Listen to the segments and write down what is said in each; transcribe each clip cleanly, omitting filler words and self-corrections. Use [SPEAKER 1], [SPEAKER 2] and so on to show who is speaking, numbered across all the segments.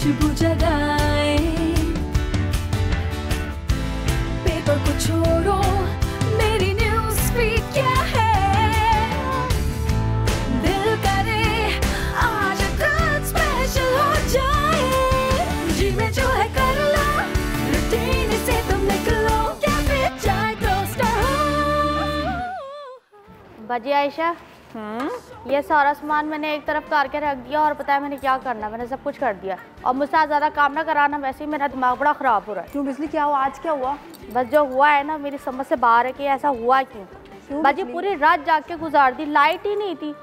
[SPEAKER 1] खुशबू जगाए। पेपर को छोड़ो, मेरी न्यूज़ फीड क्या है, दिल करे आज कुछ स्पेशल हो जाए। जी में जो है कर लो, रूटीन से तुम निकलो, क्या फिर चाहे टोस्टर हो।
[SPEAKER 2] बाजी आयशा, ये सारा सामान मैंने एक तरफ करके रख दिया और पता है मैंने क्या करना, मैंने सब कुछ कर दिया और मुझसे ज़्यादा काम ना कराना, वैसे ही मेरा दिमाग बड़ा ख़राब हो रहा है।
[SPEAKER 3] क्यों बिजली, क्या हुआ आज, क्या हुआ?
[SPEAKER 2] बस जो हुआ है ना मेरी समझ से बाहर है कि ऐसा हुआ क्यों। बाजी पूरी रात जाग के गुजार दी, लाइट ही नहीं थी,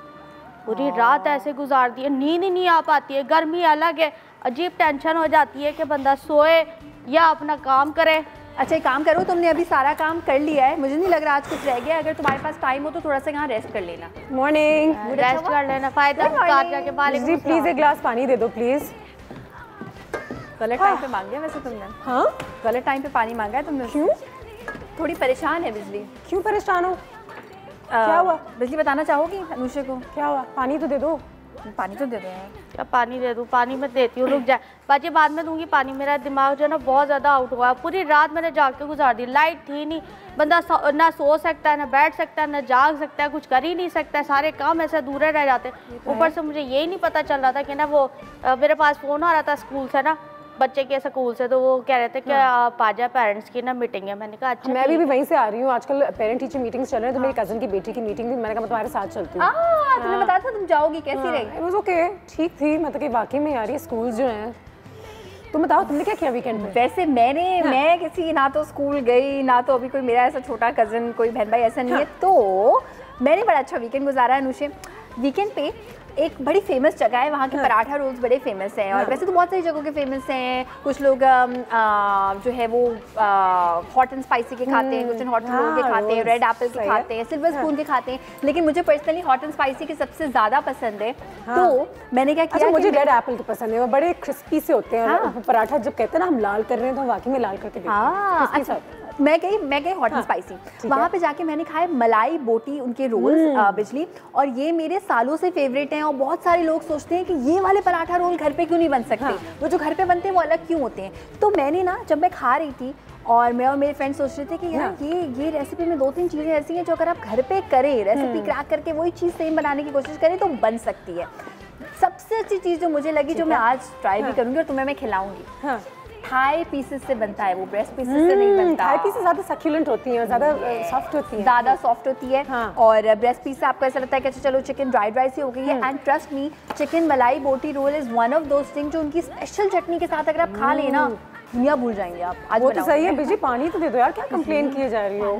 [SPEAKER 2] पूरी रात ऐसे गुजार दी, नींद ही नहीं आ पाती है, गर्मी अलग है, अजीब टेंशन हो जाती है कि बंदा सोए या अपना काम करे।
[SPEAKER 3] अच्छा एक काम करो, तुमने अभी सारा काम कर लिया है, मुझे नहीं लग रहा आज कुछ रह गया। अगर तुम्हारे पास टाइम हो तो थोड़ा सा यहाँ रेस्ट कर लेना।
[SPEAKER 4] मॉर्निंग।
[SPEAKER 2] रेस्ट कर लेना फायदा, कार जाके बालिक
[SPEAKER 4] जी प्लीज एक गिलास पानी दे दो प्लीज।
[SPEAKER 3] गलत टाइम पे मांग लिया वैसे तुमने।
[SPEAKER 4] हाँ
[SPEAKER 3] गलत टाइम पे पानी मांगा है तुमने।
[SPEAKER 4] क्यों?
[SPEAKER 3] थोड़ी परेशान है बिजली।
[SPEAKER 4] क्यों परेशान हो? क्या हुआ?
[SPEAKER 3] बिजली बताना चाहोगी अनुषा को?
[SPEAKER 4] क्या हुआ? पानी तो दे दो।
[SPEAKER 3] पानी तो दे दो यार।
[SPEAKER 2] क्या पानी दे दूँ? पानी मैं देती हूँ, रुक जाए बाजी, बाद में दूंगी पानी। मेरा दिमाग जो है ना बहुत ज़्यादा आउट हुआ है, पूरी रात मैंने जाग के गुजार दी, लाइट थी नहीं, बंदा ना सो सकता है, ना बैठ सकता है, ना जाग सकता है, कुछ कर ही नहीं सकता है, सारे काम ऐसे अधूरे रह जाते हैं। ऊपर से मुझे यही नहीं पता चल रहा था कि ना वो मेरे पास फ़ोन आ रहा था स्कूल से ना, बच्चे के स्कूल से, तो वो कह रहे थे कि आप आ जाए, पेरेंट्स की ना मीटिंग है। मैंने कहा अच्छा।
[SPEAKER 4] मैं भी वहीं से आ रही हूँ, आजकल पेरेंट टीचर मीटिंग्स चल रहे हैं, तो मेरी कज़न की बेटी की मीटिंग भी, मैंने कहा मैं तुम्हारे साथ चलती हूँ।
[SPEAKER 3] तुमने बताया था तुम जाओगी, कैसी रही?
[SPEAKER 4] इट वाज ओके, ठीक थी, मतलब कि वाकई में यार ये स्कूल जो हैं। तुम बताओ तुमने क्या किया वीकेंड में?
[SPEAKER 3] वैसे मैं किसी ना तो स्कूल गई, ना तो अभी कोई मेरा ऐसा छोटा कज़न, कोई बहन भाई ऐसा नहीं है, तो मैंने बड़ा अच्छा वीकेंड गुजारा है अनुषे। वीकेंड पे एक बड़ी फेमस जगह है, वहाँ के पराठा रोल्स बड़े फेमस हैं, और वैसे तो बहुत सारी जगहों के फेमस हैं। कुछ लोग जो है वो हॉट एंड स्पाइसी के खाते हैं, कुछ हॉट रोल के खाते हैं, रेड एप्पल के खाते हैं, सिल्वर स्पून के खाते हैं, लेकिन मुझे पर्सनली हॉट एंड स्पाइसी के सबसे ज़्यादा पसंद है। तो मैंने क्या किया,
[SPEAKER 4] मुझे रेड एप्पल के पसंद है, वो बड़े क्रिस्पी से होते हैं। पराठा जब कहते हैं ना हम लाल कर रहे हैं, तो वाकई में लाल करके देते हैं।
[SPEAKER 3] मैं गई हॉट एंड स्पाइसी, वहाँ पे जाके मैंने खाए मलाई बोटी, उनके रोल्स बिजली, और ये मेरे सालों से फेवरेट हैं। और बहुत सारे लोग सोचते हैं कि ये वाले पराठा रोल घर पे क्यों नहीं बन सकते, वो जो घर पे बनते हैं वो अलग क्यों होते हैं। तो मैंने ना जब मैं खा रही थी, और मैं और मेरे फ्रेंड्स सोच रहे थे कि यार ये रेसिपी में 2-3 चीज़ें ऐसी हैं जो अगर आप घर पे करें, रेसिपी क्रैक करके वही चीज़ सेम बनाने की कोशिश करें तो बन सकती है। सबसे अच्छी चीज़ जो मुझे लगी, जो मैं आज ट्राई भी करूँगी और तुम्हें मैं खिलाऊंगी, थाई पीसेस से बनता है वो, ब्रेस्ट पीसेस से नहीं बनता।
[SPEAKER 4] थाई पीसेस ज़्यादा सक्यूलेंट होती हैं, ज़्यादा सॉफ्ट होती हैं,
[SPEAKER 3] ज़्यादा सॉफ्ट होती है। और ब्रेस्ट पीस से आपको ऐसा लगता है कि चलो चिकन ड्राई सी हो गई है। And trust me, chicken malai boti roll is one of those thing जो उनकी स्पेशल चटनी के साथ अगर आप खा लेना, दुनिया भूल जाएंगे आप। आज
[SPEAKER 4] वो तो सही है बिजी, पानी तो दे दो यार, क्या कंप्लेन किए जा रही हो?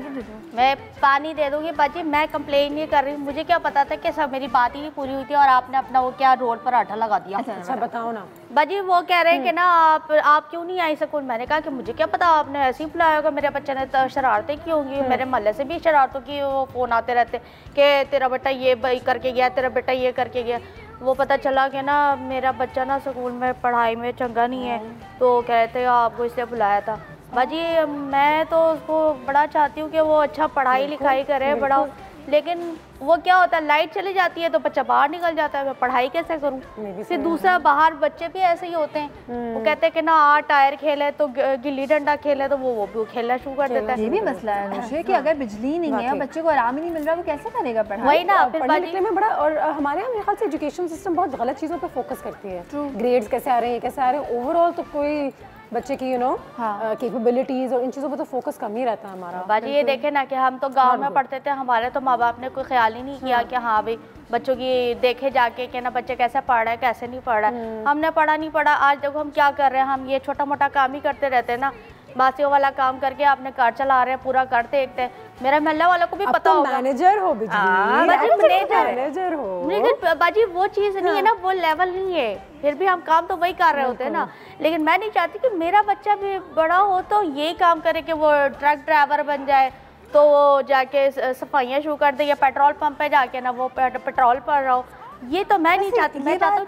[SPEAKER 2] मैं पानी दे दूंगी बाजी, मैं कंप्लेन नहीं कर रही, मुझे क्या पता था कि सब मेरी बात ही नहीं पूरी हुई थी और आपने अपना वो क्या रोड पर आटा लगा दिया।
[SPEAKER 4] अच्छा बताओ ना
[SPEAKER 2] बाजी। वो कह रहे हैं कि ना आप क्यों नहीं आई स्कूल। मैंने कहा कि मुझे क्या पता, आपने ऐसे ही बुलाया होगा, मेरे बच्चे ने तो शरारतें की होंगी, मेरे मोहल्ले से भी शरारतों की वो फ़ोन आते रहते कि तेरा बेटा ये करके गया, तेरा बेटा ये करके गया। वो पता चला कि ना मेरा बच्चा ना स्कूल में पढ़ाई में चंगा नहीं है, तो कहते हैं आपको इसलिए बुलाया था। बाजी मैं तो उसको बड़ा चाहती हूँ कि वो अच्छा पढ़ाई लिखाई करे, बड़ा, लेकिन वो क्या होता है, लाइट चली जाती है तो बच्चा बाहर निकल जाता है, मैं पढ़ाई कैसे करूँ? फिर दूसरा बाहर बच्चे भी ऐसे ही होते हैं, वो कहते हैं कि ना टायर खेले तो गिल्ली डंडा खेले तो वो भी खेलना शुरू कर देता है।
[SPEAKER 3] ये भी मसला है अनुषा कि अगर बिजली नहीं है, बच्चे को आराम ही नहीं मिल रहा, वो कैसे करेगा पढ़ाई?
[SPEAKER 2] वही ना, फिर
[SPEAKER 4] पढ़ने लिखने में बड़ा। और हमारे यहाँ मेरे ख्याल से एजुकेशन सिस्टम बहुत गलत चीज़ों पर फोकस करती है। ग्रेड्स कैसे आ रहे हैं, कैसे आ रहे हैं, ओवरऑल तो कोई बच्चे की कैपेबिलिटीज और इन चीज़ों पर तो फोकस कम ही रहता है हमारा।
[SPEAKER 2] बाजी ये देखे ना कि हम तो गांव में पढ़ते थे, हमारे तो माँ बाप ने कोई ख्याल ही नहीं किया कि हाँ भाई बच्चों की देखे जाके कि ना बच्चे कैसे पढ़ रहे हैं कैसे नहीं पढ़ रहा है। हमने पढ़ा नहीं पढ़ा, आज देखो हम क्या कर रहे हैं, हम ये छोटा मोटा काम ही करते रहते हैं ना, बासियों वाला काम करके अपने घर चला रहे हैं, पूरा घर देखते हैं। मेरा मोहल्ला वालों को भी पता होगा।
[SPEAKER 4] मैनेजर हो
[SPEAKER 2] मैनेजर हो, लेकिन बाजी वो चीज़ नहीं है ना, वो लेवल नहीं है, फिर भी हम काम तो वही कर रहे होते हैं ना। लेकिन मैं नहीं चाहती कि मेरा बच्चा भी बड़ा हो तो यही काम करे कि वो ट्रक ड्राइवर बन जाए, तो वो जाके सफाइयाँ शुरू कर दे, या पेट्रोल पंप पे जाके ना वो पेट्रोल पर रहो। ये तो मैं नहीं चाहती। मैं चाहता हूँ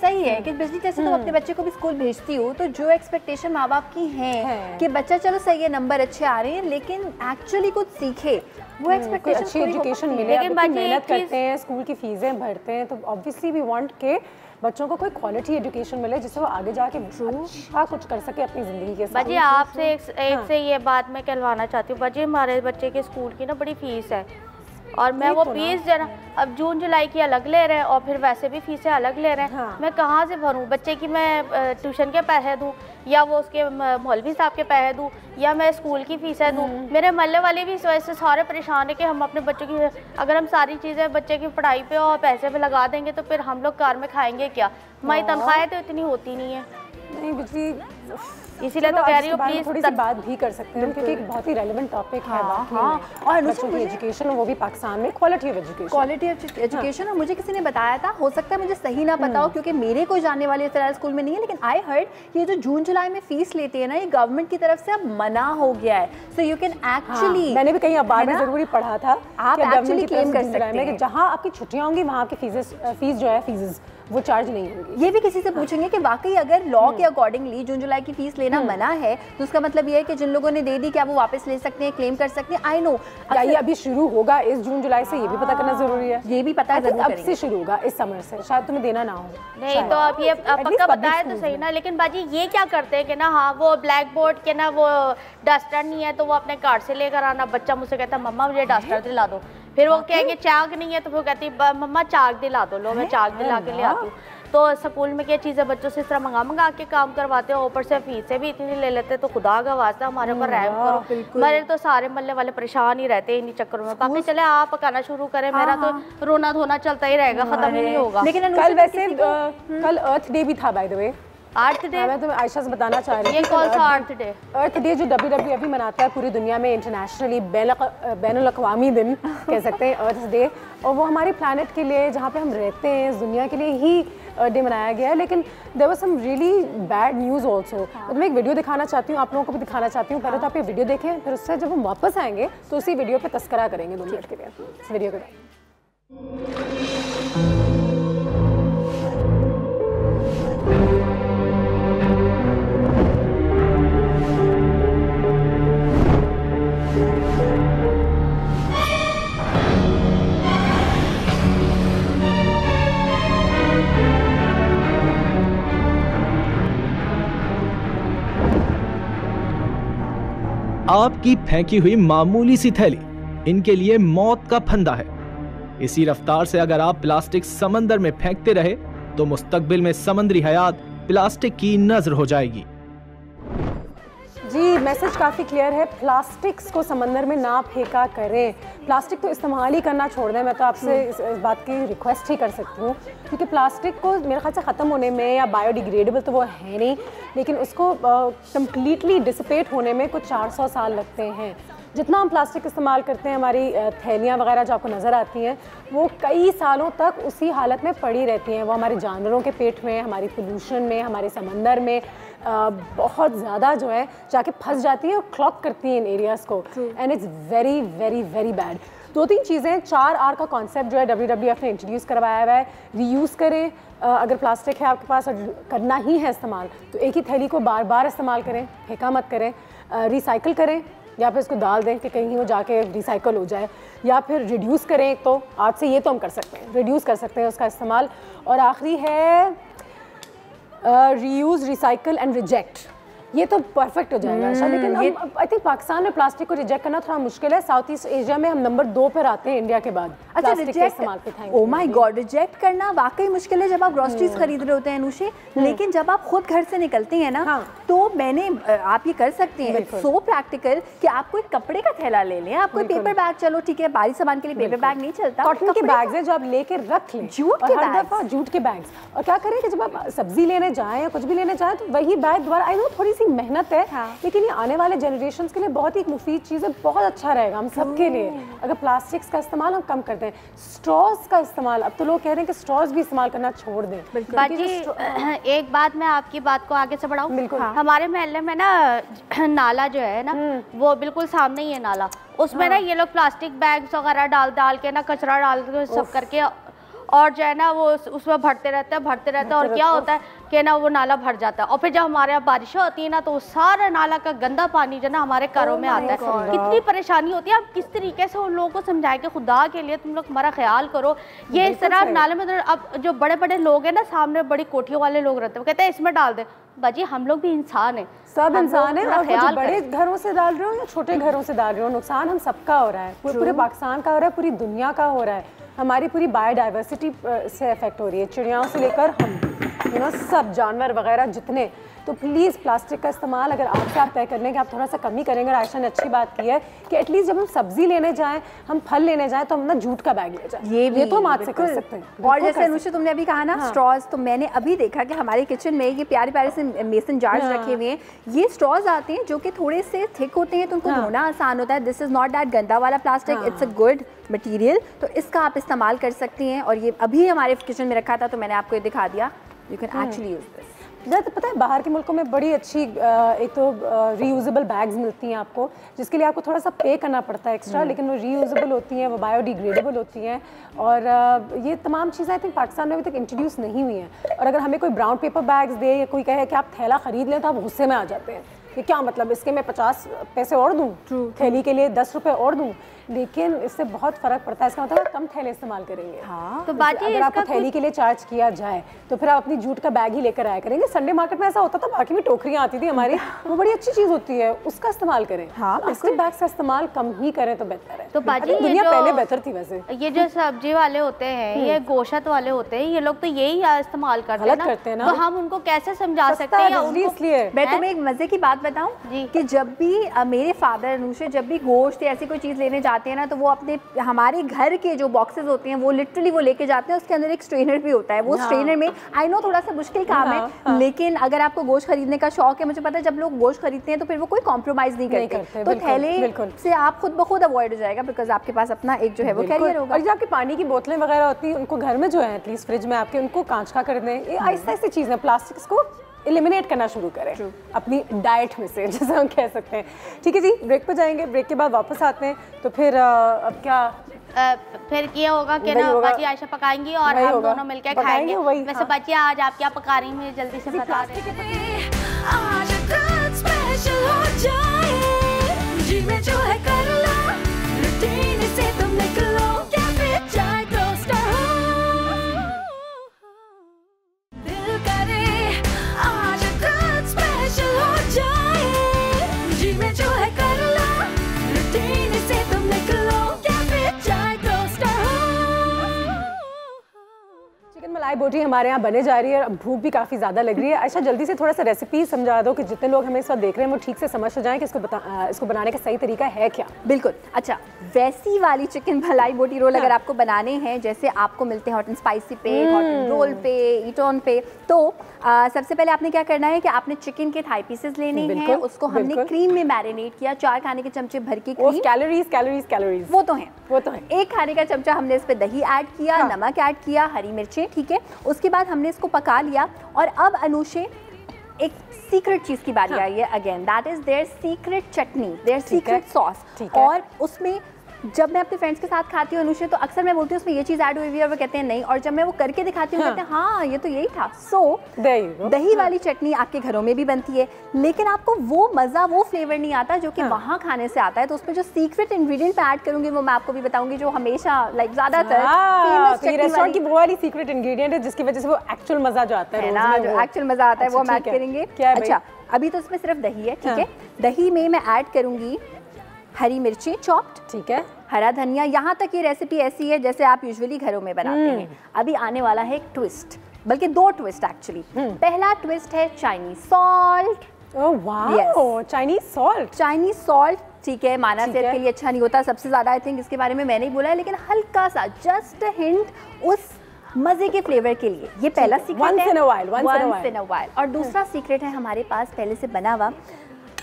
[SPEAKER 3] सही है कि बिजली जैसे तुम अपने बच्चे को भी स्कूल भेजती हो तो जो एक्सपेक्टेशन माँ बाप की है कि बच्चा चलो सही है नंबर अच्छे आ रहे हैं लेकिन एक्चुअली कुछ सीखे, वो एक्सपेक्टेशन
[SPEAKER 4] अच्छी एजुकेशन मिले। लेकिन मेहनत करते हैं, स्कूल की फीसें भरते हैं, तो ऑब्वियसली वी वांट के बच्चों को कोई क्वालिटी एजुकेशन मिले जिससे वो आगे जाके अच्छा कुछ कर सके अपनी ज़िंदगी के साथ।
[SPEAKER 2] बाजी आपसे एक से ये बात मैं कहलवाना चाहती हूँ। बाजी हमारे बच्चे के स्कूल की ना बड़ी फीस है और मैं वो फीस जो ना अब जून जुलाई की अलग ले रहे हैं और फिर वैसे भी फीसें अलग ले रहे हैं। मैं कहाँ से भरूँ? बच्चे की मैं ट्यूशन के पैसे दूँ या वो उसके मौलवी साहब के पैसे दूँ या मैं स्कूल की फीसें दूँ? मेरे मोहल्ले वाले भी इस वजह से सारे परेशान है कि हम अपने बच्चों की, अगर हम सारी चीज़ें बच्चे की पढ़ाई पे और पैसे पे लगा देंगे तो फिर हम लोग कार में खाएंगे क्या? हमारी तनख्वाहें तो इतनी होती नहीं है।
[SPEAKER 4] नहीं बिजली,
[SPEAKER 2] इसीलिए तो कह रही हूँ प्लीज
[SPEAKER 4] थोड़ी सी बात भी कर सकते हैं क्योंकि एक बहुत ही रेलेवेंट टॉपिक है। और बच्चों की एजुकेशन वो भी पाकिस्तान में क्वालिटी ऑफ एजुकेशन। और मुझे किसी ने बताया था, हो सकता है मुझे सही ना पता हो क्योंकि मेरे कोई जानने वाले फिलहाल स्कूल में नहीं है, लेकिन आई हर्ड ये जो जून जुलाई में फीस लेते हैं ना ये गवर्नमेंट की तरफ से अब मना हो गया है। सो यू कैन एक्चुअली, मैंने भी कहीं अखबार में जरूरी पढ़ा था,
[SPEAKER 3] आप एक्चुअली क्लेम कर सकते हैं
[SPEAKER 4] कि जहाँ आपकी छुट्टियाँ होंगी वहाँ आपकी फीस जो है फीस वो चार्ज नहीं होगी।
[SPEAKER 3] ये भी किसी से पूछेंगे कि वाकई अगर लॉ के अकॉर्डिंगली जून जुलाई की फीस लेना मना है तो उसका मतलब ये है कि जिन लोगों ने दे दी क्या वो वापस ले सकते हैं, क्लेम कर सकते हैं? आई नो
[SPEAKER 4] ये अभी शुरू होगा इस जून जुलाई से, ये भी पता करना जरूरी है।
[SPEAKER 3] ये भी पता जरूर
[SPEAKER 4] अब से शुरू होगा इस समर से, शायद तुम्हें देना ना हो।
[SPEAKER 2] नहीं तो अब ये पक्का बताया तो सही ना। लेकिन बाजी ये क्या करते हैं कि ना हाँ वो ब्लैक बोर्ड के ना वो डस्टर नहीं है तो वो अपने कार्ड से लेकर आना। बच्चा मुझसे कहता मम्मा मुझे डस्टर दिला दो, फिर वो कहेंगे चाक नहीं है तो फिर कहती मम्मा चाक दिला दो, लो मैं चाक दिला के ले आती हूँ। तो स्कूल में क्या चीज़ें बच्चों से इस तरह मंगा के काम करवाते हो, ऊपर से फीसें भी इतनी ले लेते, तो खुदा का वास्ता हमारे ऊपर रहम करो। मेरे तो सारे मोहल्ले वाले परेशान ही रहते हैं इन्हीं चक्करों में। बाकी चले आप पकाना शुरू करें, मेरा तो रोना धोना चलता ही रहेगा, खत्म ही नहीं होगा।
[SPEAKER 3] लेकिन
[SPEAKER 4] कल वैसे कल अर्थ डे भी था by the way.
[SPEAKER 2] Earth day
[SPEAKER 4] मैं तुम्हें आयशा से बताना चाह रही हूँ,
[SPEAKER 2] ये कौन सा अर्थ डे?
[SPEAKER 4] अर्थ डे जो WWF मनाता है पूरी दुनिया में, इंटरनेशनली बैनुल अक़वामी दिन कह सकते हैं अर्थ डे, और वो हमारे प्लानट के लिए जहाँ पे हम रहते हैं इस दुनिया के लिए ही डे मनाया गया है। लेकिन there was some really bad news also. तो मैं एक वीडियो दिखाना चाहती हूँ, आप लोगों को भी दिखाना चाहती हूँ। पहले तो आप ये वीडियो देखें, फिर उससे जब हम वापस आएंगे तो उसी वीडियो पे तस्करा करेंगे 2 मिनट के लिए इस वीडियो के बाद।
[SPEAKER 5] आपकी फेंकी हुई मामूली सी थैली इनके लिए मौत का फंदा है। इसी रफ्तार से अगर आप प्लास्टिक समंदर में फेंकते रहे तो मुस्तकबिल में समुद्री हयात प्लास्टिक की नजर हो जाएगी।
[SPEAKER 4] जी मैसेज काफ़ी क्लियर है, प्लास्टिक्स को समंदर में ना फेंका करें। प्लास्टिक तो इस्तेमाल ही करना छोड़ दें। मैं तो आपसे इस बात की रिक्वेस्ट ही कर सकती हूँ क्योंकि प्लास्टिक को मेरे ख्याल से ख़त्म होने में, या बायोडिग्रेडेबल तो वो है नहीं, लेकिन उसको कम्प्लीटली डिसिपेट होने में कुछ 400 साल लगते हैं। जितना हम प्लास्टिक इस्तेमाल करते हैं, हमारी थैलियाँ वगैरह जो आपको नज़र आती हैं वो कई सालों तक उसी हालत में पड़ी रहती हैं। वो हमारे जानवरों के पेट में, हमारी पोल्यूशन में, हमारे समंदर में बहुत ज़्यादा जो है जाके फंस जाती है और क्लॉग करती हैं इन एरियाज़ को, and it's very very very bad. 2-3 चीज़ें, 4R का कॉन्सेप्ट जो है WWF ने इंट्रोड्यूस करवाया हुआ है। रीयूज़ करें, अगर प्लास्टिक है आपके पास और करना ही है इस्तेमाल तो एक ही थैली को बार बार इस्तेमाल करें, फेंका मत करें। रिसाइकिल करें या फिर इसको डाल दें कि कहीं वो जाके रिसाइकल हो जाए, या फिर रिड्यूस करें। एक तो आज से ये तो हम कर सकते हैं, रिड्यूस कर सकते हैं उसका इस्तेमाल। और आखिरी है रीयूज़, रिसाइकल एंड रिजेक्ट। ये तो परफेक्ट हो जाएगा अच्छा। लेकिन आई थिंक पाकिस्तान में प्लास्टिक को रिजेक्ट करना थोड़ा मुश्किल है। साउथ ईस्ट एशिया में हम नंबर 2 पर आते हैं इंडिया के बाद।
[SPEAKER 3] अच्छा, reject, oh my God, reject करना वाकई मुश्किल है जब आप ग्रोसरीज खरीद रहे होते हैं अनुषे। लेकिन जब आप खुद घर से निकलते हैं ना तो आप ये कर सकते हैं, सो प्रैक्टिकल कि आप कोई कपड़े का थैला ले लें, आप कोई पेपर बैग, चलो ठीक है भारी सामान के लिए पेपर बैग नहीं चलता,
[SPEAKER 4] कॉटन के बैग्स हैं जो आप लेके रख लें,
[SPEAKER 3] जूट के बैग,
[SPEAKER 4] जूट के बैग्स। और क्या करें कि जब आप सब्जी लेने जाएं या कुछ भी लेने जाएं तो वही बैग दोबारा, आई नो थोड़ी सी मेहनत है, लेकिन ये आने वाले जनरेशंस के लिए बहुत ही एक मुफीद चीज़ है, बहुत अच्छा रहेगा हम सबके लिए अगर प्लास्टिक्स का इस्तेमाल हम कम करते हैं। स्ट्रॉज का इस्तेमाल, अब तो लोग कह रहे हैं कि स्ट्रॉज भी इस्तेमाल करना छोड़ दें।
[SPEAKER 2] बाजी एक बात मैं आपकी बात को आगे से बढ़ाऊं।
[SPEAKER 4] बिल्कुल।
[SPEAKER 2] हमारे महल्ले में ना नाला जो है ना वो बिल्कुल सामने ही है नाला, उसमें ना ये लोग प्लास्टिक बैग्स वगैरह डाल के ना कचरा डाल के सब करके, और जो है ना वो उसमें भरते रहते हैं और क्या होता है कि ना वो नाला भर जाता है। और फिर जब हमारे यहाँ बारिशें होती है ना तो सारा नाला का गंदा पानी जो ना हमारे घरों में आता है। कितनी परेशानी होती है। आप किस तरीके से उन लोगों को समझाएं कि खुदा के लिए तुम लोग हमारा ख्याल करो। ये इस तरह नाले में अब जो बड़े बड़े लोग हैं ना, सामने बड़ी कोठियों वाले लोग रहते हैं, वो कहते हैं इसमें डाल दे। बाजी हम लोग भी इंसान हैं,
[SPEAKER 4] सब इंसान है। और जो बड़े घरों से डाल रहे हो या छोटे घरों से डाल रहे हो, नुकसान हम सबका हो रहा है। पूरे पाकिस्तान का हो रहा है, पूरी दुनिया का हो रहा है। हमारी पूरी बायोडाइवर्सिटी से इफेक्ट हो रही है, चिड़ियाओं से लेकर हम सब जानवर वगैरह जितने। तो प्लीज़ प्लास्टिक का इस्तेमाल अगर आपसे आप तय कर लें कि आप थोड़ा सा कमी करेंगे। आयशा ने अच्छी बात की है कि एटलीस्ट जब हम सब्जी लेने जाएं, हम फल लेने जाएं, तो हम ना जूट का बैग ले जाएं। ये तो हम आज से कर सकते हैं।
[SPEAKER 3] और जैसे अनुषा तुमने अभी कहा ना स्ट्रॉज, तो मैंने अभी देखा कि हमारे किचन में ये प्यारे प्यारे से मेसन जार्स रखे हुए हैं। ये स्ट्रॉज आते हैं जो कि थोड़े से थिक होते हैं, तो उनको धोना आसान होता है। दिस इज़ नॉट दैट गंदा वाला plastic, it's a good material, तो इसका आप इस्तेमाल कर सकती हैं। और ये अभी हमारे किचन में रखा था तो मैंने आपको ये दिखा दिया। You can actually use this.
[SPEAKER 4] तो पता है बाहर के मुल्कों में बड़ी अच्छी एक तो रीयूजेबल बैग्स मिलती हैं आपको, जिसके लिए आपको थोड़ा सा पे करना पड़ता है एक्स्ट्रा, लेकिन वो रीयूजेबल होती हैं, वो बायोडिग्रेडेबल होती हैं। और ये तमाम चीज़ें आई थिंक पाकिस्तान में अभी तक इंट्रोड्यूस नहीं हुई हैं। और अगर हमें कोई ब्राउन पेपर बैग्स दे या कोई कहे कि आप थैला ख़रीद लें, तो आप गुस्से में आ जाते हैं कि क्या मतलब इसके मैं 50 पैसे और दूँ, थैली के लिए 10 रुपये और दूँ। लेकिन इससे बहुत फ़र्क पड़ता है। इसका मतलब कम थैले इस्तेमाल करेंगे।
[SPEAKER 3] हाँ,
[SPEAKER 2] तो बाकी
[SPEAKER 4] अगर आपको थैली के लिए चार्ज किया जाए तो फिर आप अपनी जूट का बैग ही लेकर आया करेंगे। संडे मार्केट में ऐसा होता था, बाकी में टोकरियाँ आती थी हमारी, वो बड़ी अच्छी चीज़ होती है, उसका इस्तेमाल करें। हाँ, प्लास्टिक बैग का इस्तेमाल कम ही करें तो बेहतर है।
[SPEAKER 2] तो बाकी
[SPEAKER 4] दुनिया पहले बेहतर थी वैसे।
[SPEAKER 2] ये जो सब्जी वाले होते हैं, ये गोश्त वाले होते हैं, ये लोग तो यही इस्तेमाल करते हैं ना, तो हम उनको कैसे समझा सकते हैं?
[SPEAKER 3] इसलिए मैं तुम्हें एक मजे की बात बताऊं कि जब भी मेरे फादर अनुषा जब भी गोश्त या ऐसी कोई चीज़ लेने जाते हैं ना, तो वो अपने हमारे घर के जो बॉक्सेस होते हैं वो लिटरली वो लेके जाते हैं। उसके अंदर एक स्ट्रेनर भी होता है। वो स्ट्रेनर में आई नो थोड़ा सा मुश्किल काम है, लेकिन अगर आपको गोश्त खरीदने का शौक है, मुझे पता है जब लोग गोश्त खरीदते हैं तो फिर वो कोई कॉम्प्रोमाइज़ नहीं करते। तो थैले से आप खुद ब खुद अवॉइड हो जाएगा, बिकॉज आपके पास अपना एक जो है वो कैरियर होगा।
[SPEAKER 4] और जो आपकी पानी की बोतलें वगैरह होती हैं, उनको घर में जो है एटलीस्ट फ्रिज में आपके उनको कांच का कर दें। ये आहिस्ता आहिस्ता चीज़ है, प्लास्टिक्स को एलिमिनेट करना शुरू करें अपनी डाइट में से, जैसे हम कह सकते हैं। ठीक है जी, ब्रेक पर जाएंगे, ब्रेक के बाद वापस आते हैं। तो फिर अब क्या
[SPEAKER 2] फिर ये होगा कि ना बाजी आयशा पकाएंगी और हम दोनों मिलकर खाएंगे। वैसे बाजी आज आप क्या पका रही हैं, जल्दी से बता दें।
[SPEAKER 1] आज कुछ स्पेशल हो जाए, जी में जो है कर लो, रूटीन से तुम निकलो, कैफे चाय टोस्टर हो, दिल करे आज कुछ स्पेशल हो जाए, जी में जो है कर लो, रूटीन से तुम निकलो, कैफे चाय टोस्टर हो।
[SPEAKER 4] चिकन मलाई बोटी हमारे यहाँ बने जा रही है, भूख भी काफ़ी ज़्यादा लग रही है। अच्छा जल्दी से थोड़ा सा रेसिपी समझा दो कि जितने लोग हमें इस वक्त देख रहे हैं वो ठीक से समझ हो जाएं कि इसको बनाने का सही तरीका है क्या।
[SPEAKER 3] बिल्कुल। अच्छा, वैसी वाली चिकन मलाई बोटी रोल अगर आपको बनाने हैं जैसे आपको मिलते हैं हॉट एंड स्पाइसी पे, हॉट एंड रोल पे, ईटॉन पे, तो सबसे पहले आपने क्या करना है कि आपने चिकन के थाई पीसेस लेने हैं, उसको हमने क्रीम में मैरिनेट किया, 4 खाने के चमचे भर की क्रीम।
[SPEAKER 4] कैलोरीज
[SPEAKER 3] वो तो हैं। 1 खाने का चमचा हमने इस पे दही ऐड किया, नमक ऐड किया, हरी मिर्चें, ठीक है। उसके बाद हमने इसको पका लिया। और अब अनुषे एक सीक्रेट चीज की बारी आई है again, that is their secret chutney, their secret sauce. और उसमें जब मैं अपने फ्रेंड्स के साथ खाती हूँ अनुषा, तो अक्सर मैं बोलती हूँ उसमें ये चीज़ ऐड हुई हुई है और वो कहते हैं नहीं, और जब मैं वो करके दिखाती हूँ कहते हैं हाँ ये तो यही था। सो दही वाली चटनी आपके घरों में भी बनती है, लेकिन आपको वो मज़ा, वो फ्लेवर नहीं आता जो कि वहाँ खाने से आता है। तो उसमें जो सीक्रेट इंग्रेडिएंट मैं ऐड करूँगी वो मैं आपको भी बताऊँगी, जो हमेशा लाइक ज़्यादातर
[SPEAKER 4] रेस्टोरेंट की वो वाली सीक्रेट इंग्रेडिएंट है जिसकी वजह से वो एक्चुअल मज़ा जो आता है
[SPEAKER 3] ना, जो एक्चुअल मज़ा आता है वो हम ऐड करेंगे। अच्छा, अभी तो इसमें सिर्फ दही है, ठीक है। दही में मैं ऐड करूँगी हरी मिर्ची चॉप्ड,
[SPEAKER 4] ठीक है,
[SPEAKER 3] हरा धनिया। यहाँ तक ये रेसिपी ऐसी है जैसे आप यूजुअली घरों में बनाते हैं। अभी आने वाला है एक ट्विस्ट, बल्कि 2 ट्विस्ट एक्चुअली। पहला ट्विस्ट है Chinese salt.
[SPEAKER 4] Oh wow, Chinese
[SPEAKER 3] salt, ठीक है, माना सेहत के लिए अच्छा नहीं होता। सबसे ज़्यादा आई थिंक इसके बारे में मैंने ही बोला है, लेकिन हल्का सा जस्ट हिंट उस मजे के फ्लेवर के लिए। ये पहला सीक्रेट है, once in a while। और दूसरा सीक्रेट है हमारे पास पहले से बना हुआ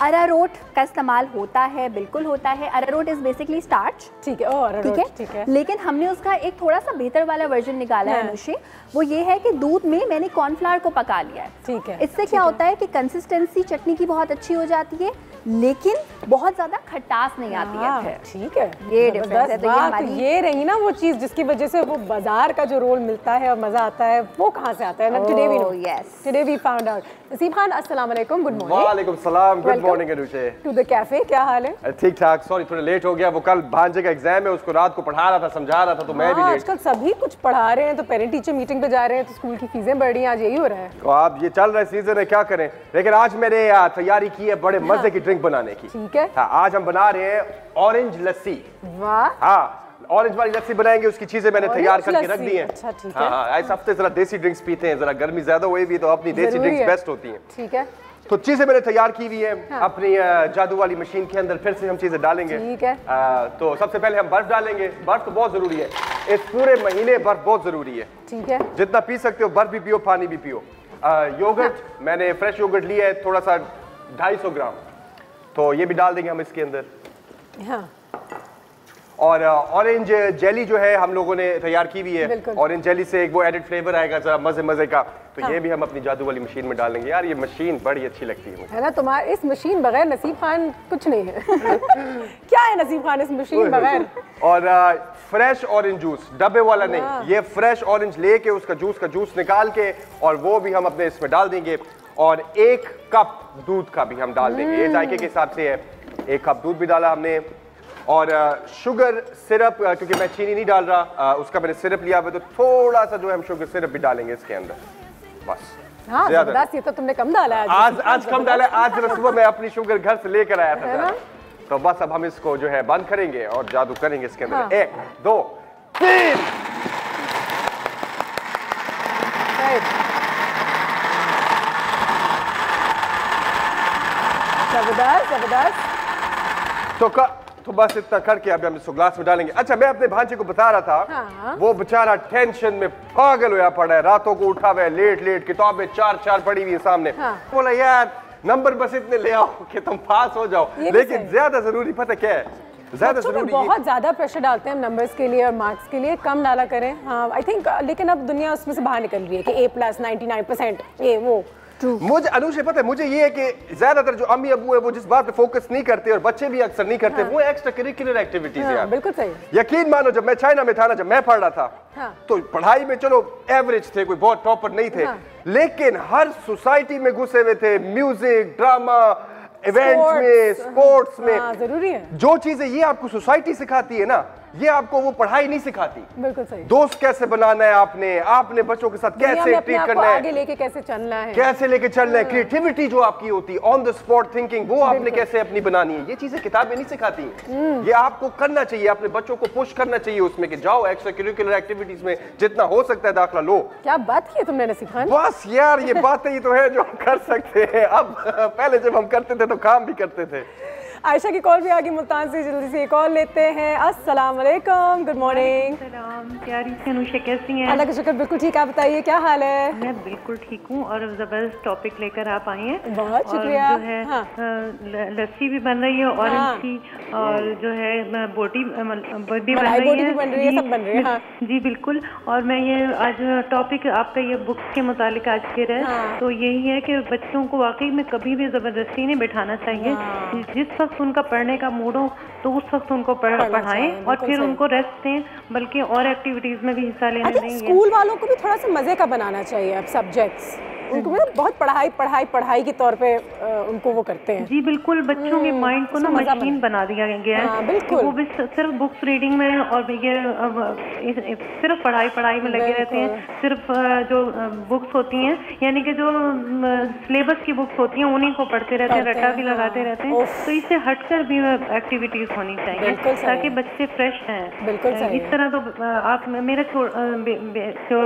[SPEAKER 3] अरारोट का इस्तेमाल होता है, बिल्कुल होता है। अरारोट इज बेसिकली स्टार्च,
[SPEAKER 4] ठीक है। ओ अरारोट, ठीक है।
[SPEAKER 3] लेकिन हमने उसका एक थोड़ा सा बेहतर वाला वर्जन निकाला है अनुषी। वो ये है कि दूध में मैंने कॉर्नफ्लावर को पका लिया है,
[SPEAKER 4] ठीक है।
[SPEAKER 3] इससे क्या होता है कि कंसिस्टेंसी चटनी की बहुत अच्छी हो जाती है, लेकिन बहुत ज्यादा खटास नहीं आती है फिर।
[SPEAKER 4] ठीक है,
[SPEAKER 3] ये डिफरेंस है। तो ये हमारी
[SPEAKER 4] ये रही ना वो चीज जिसकी वजह से वो बाजार का जो रोल मिलता है और मजा आता है, वो कहाँ से आता है? Today we know,
[SPEAKER 3] yes,
[SPEAKER 4] today we found out. Naseeb Khan, अस्सलाम वालेकुम, गुड मॉर्निंग।
[SPEAKER 6] वालेकुम सलाम, good morning Anushe.
[SPEAKER 4] To the cafe, क्या हाल है?
[SPEAKER 6] ठीक ठाक, सॉरी थोड़ा लेट हो गया, वो कल भांजे का एग्जाम है, उसको रात को पढ़ा रहा था, समझा रहा था, तो मैं भी लेट।
[SPEAKER 4] आजकल सभी कुछ पढ़ा रहे हैं, तो पेरेंट टीचर मीटिंग पे जा रहे हैं, तो स्कूल की फीसें बढ़ रही हैं, आज यही हो रहा है।
[SPEAKER 6] तो आप ये चल रहा है सीजन है, क्या करें। लेकिन आज मैंने तैयारी की है बड़े मजे की ड्रिंक बनाने की।
[SPEAKER 4] ठीक है।
[SPEAKER 6] हाँ, आज हम बना रहे हैं ऑरेंज लस्सी।
[SPEAKER 4] वाह।
[SPEAKER 6] हाँ, ऑरेंज वाली लस्सी बनाएंगे, उसकी चीजें मैंने तैयार करके रख दी हैं।
[SPEAKER 4] अच्छा, ठीक है।
[SPEAKER 6] हाँ, इस हफ्ते जरा देसी ड्रिंक्स पीते हैं, जरा गर्मी ज्यादा हुई भी तो अपनी देसी ड्रिंक्स बेस्ट होती हैं।
[SPEAKER 4] ठीक है।
[SPEAKER 6] तो चीजें मैंने तैयार की हुई है। अपनी जादू वाली मशीन के अंदर फिर से हम चीजें डालेंगे।
[SPEAKER 4] ठीक है।
[SPEAKER 6] तो सबसे पहले हम बर्फ डालेंगे। बर्फ तो बहुत जरूरी है, इस पूरे महीने बर्फ बहुत जरूरी है।
[SPEAKER 4] ठीक है।
[SPEAKER 6] जितना पी सकते हो, बर्फ भी पियो, पानी भी पियो। योगर्ट मैंने फ्रेश योगर्ट लिया है, थोड़ा सा 250 ग्राम, तो ये भी डाल देंगे हम इसके अंदर।
[SPEAKER 4] हाँ।
[SPEAKER 6] और ऑरेंज जेली जो है हम लोगों ने तैयार की हुई है। ऑरेंज जेली से एक वो एडिड फ्लेवर आएगा जरा मजे मजे का, तो ये भी हम अपनी जादू वाली मशीन में डालेंगे। यार ये मशीन बड़ी अच्छी लगती है मुझे,
[SPEAKER 4] है ना। तुम्हारे इस मशीन बगैर नसीब खान कुछ नहीं है। क्या है नसीब खान इस मशीन बगैर?
[SPEAKER 6] और फ्रेश ऑरेंज जूस, डब्बे वाला नहीं, ये फ्रेश ऑरेंज लेके उसका जूस निकाल के, और वो भी हम अपने इसमें डाल देंगे। और 1 कप दूध का भी हम डाल देंगे, ये जायके के हिसाब से है। 1 कप दूध भी डाला हमने। और शुगर सिरप, क्योंकि मैं चीनी नहीं डाल रहा, उसका मैंने सिरप लिया हुआ, तो थोड़ा सा जो है हम शुगर सिरप भी डालेंगे इसके अंदर, बस।
[SPEAKER 4] हाँ, जबरदस्त। ये तो तुमने कम डाला है
[SPEAKER 6] आज कम डाला है। आज सुबह मैं अपनी शुगर घर से लेकर आया था, तो बस अब हम इसको जो है बंद करेंगे और जादू करेंगे इसके अंदर। हाँ। 1 2 3।
[SPEAKER 4] जबरदस्त जबरदस्त।
[SPEAKER 6] तो बस इतना करके अब हम इसको ग्लास में डालेंगे। अच्छा, मैं अपने भांजे को बता रहा था।
[SPEAKER 4] हाँ।
[SPEAKER 6] वो बेचारा टेंशन में पागल होया पड़ा है, रातों को उठा हुआ है, लेट किताबें 4 पड़ी हुई है सामने। हाँ। बोला यार नंबर बस इतने ले आओ कि तुम पास हो जाओ, लेकिन ज्यादा जरूरी पता क्या है, ज्यादा जरूरी
[SPEAKER 4] बहुत ज्यादा प्रेशर डालते हैं हम नंबर्स के लिए और मार्क्स के लिए, कम डाला करें। हाँ, आई थिंक, लेकिन अब दुनिया उसमें से बाहर निकल रही है कि A+ 99% ये वो।
[SPEAKER 6] मुझे अनुषे पता है, मुझे ये है कि ज्यादातर जो अम्मी अबू है वो जिस बात पे फोकस नहीं करते और बच्चे भी अक्सर नहीं करते, वो एक्स्ट्रा करिकुलर एक्टिविटीज है।
[SPEAKER 4] बिल्कुल सही।
[SPEAKER 6] यकीन मानो, जब मैं चाइना में था ना, जब मैं पढ़ रहा था, तो पढ़ाई में चलो एवरेज थे, कोई बहुत टॉपर नहीं थे, लेकिन हर सोसाइटी में घुसे हुए थे, म्यूजिक, ड्रामा, इवेंट में, स्पोर्ट्स में।
[SPEAKER 4] जरूरी है।
[SPEAKER 6] जो चीजें ये आपको सोसाइटी सिखाती है ना, ये आपको वो पढ़ाई नहीं सिखाती।
[SPEAKER 4] बिल्कुल सही।
[SPEAKER 6] दोस्त कैसे बनाना है आपने बच्चों के साथ कैसे ट्रीट करना है,
[SPEAKER 4] आगे लेके कैसे चलना है,
[SPEAKER 6] कैसे लेके चलना है, क्रिएटिविटी जो आपकी होती है, ऑन द स्पॉट थिंकिंग, वो आपने कैसे अपनी बनानी है, ये चीजें किताबें नहीं सिखाती हैं। ये आपको करना चाहिए, अपने बच्चों को पुश करना चाहिए उसमें कि जाओ एक्स्ट्रा करिकुलर एक्टिविटीज में जितना हो सकता है दाखिला लो।
[SPEAKER 4] क्या बात की तुमने नसीब खान?
[SPEAKER 6] बस यार, ये बातें ही तो है जो हम कर सकते हैं। अब पहले जब हम करते थे तो काम भी करते थे।
[SPEAKER 4] आयशा की कॉल भी आ गई मुल्तान से, जल्दी से कॉल लेते हैं। अस्सलाम वालेकुम, गुड मॉर्निंग।
[SPEAKER 7] सलाम, प्यारी सी अनुषा, कैसी हैं?
[SPEAKER 4] अल्लाह का शुक्र, बिल्कुल ठीक। आप बताइए क्या हाल है?
[SPEAKER 7] मैं बिल्कुल ठीक हूँ, और जबरदस्त टॉपिक लेकर आप आई हैं।
[SPEAKER 4] बहुत शुक्रिया।
[SPEAKER 7] जो है लस्सी भी बन रही है ऑरेंज की, और जो है बोटी भी बन रही है,
[SPEAKER 4] सब बन रही है।
[SPEAKER 7] जी बिल्कुल। और मैं ये आज टॉपिक आपका ये बुक्स के मुतालिक आज के रहे, तो यही है कि बच्चों को वाकई में कभी भी जबरदस्ती नहीं बैठाना चाहिए। जिस वक्त उनका पढ़ने का मूड हो तो उस वक्त उनको पढ़ाएं, और फिर उनको रेस्ट दें, बल्कि और एक्टिविटीज में भी हिस्सा लेने दें।
[SPEAKER 4] स्कूल वालों को भी थोड़ा सा मजे का बनाना चाहिए अब सब्जेक्ट्स, उनको बहुत पढ़ाई के तौर पे उनको वो करते हैं।
[SPEAKER 7] जी बिल्कुल, बच्चों के माइंड को ना मशीन बना दिया गया है।
[SPEAKER 4] बिल्कुल।
[SPEAKER 7] वो भी सिर्फ बुक्स रीडिंग में और ये सिर्फ पढ़ाई में लगे रहते हैं। सिर्फ जो बुक्स होती हैं, यानी कि जो सिलेबस की बुक्स होती हैं, उन्हीं को पढ़ते रहते हैं, रट्टा भी लगाते रहते हैं। तो इससे हटकर भी एक्टिविटीज होनी चाहिए ताकि बच्चे फ्रेश हैं।
[SPEAKER 4] बिल्कुल सही।
[SPEAKER 7] इस तरह तो आप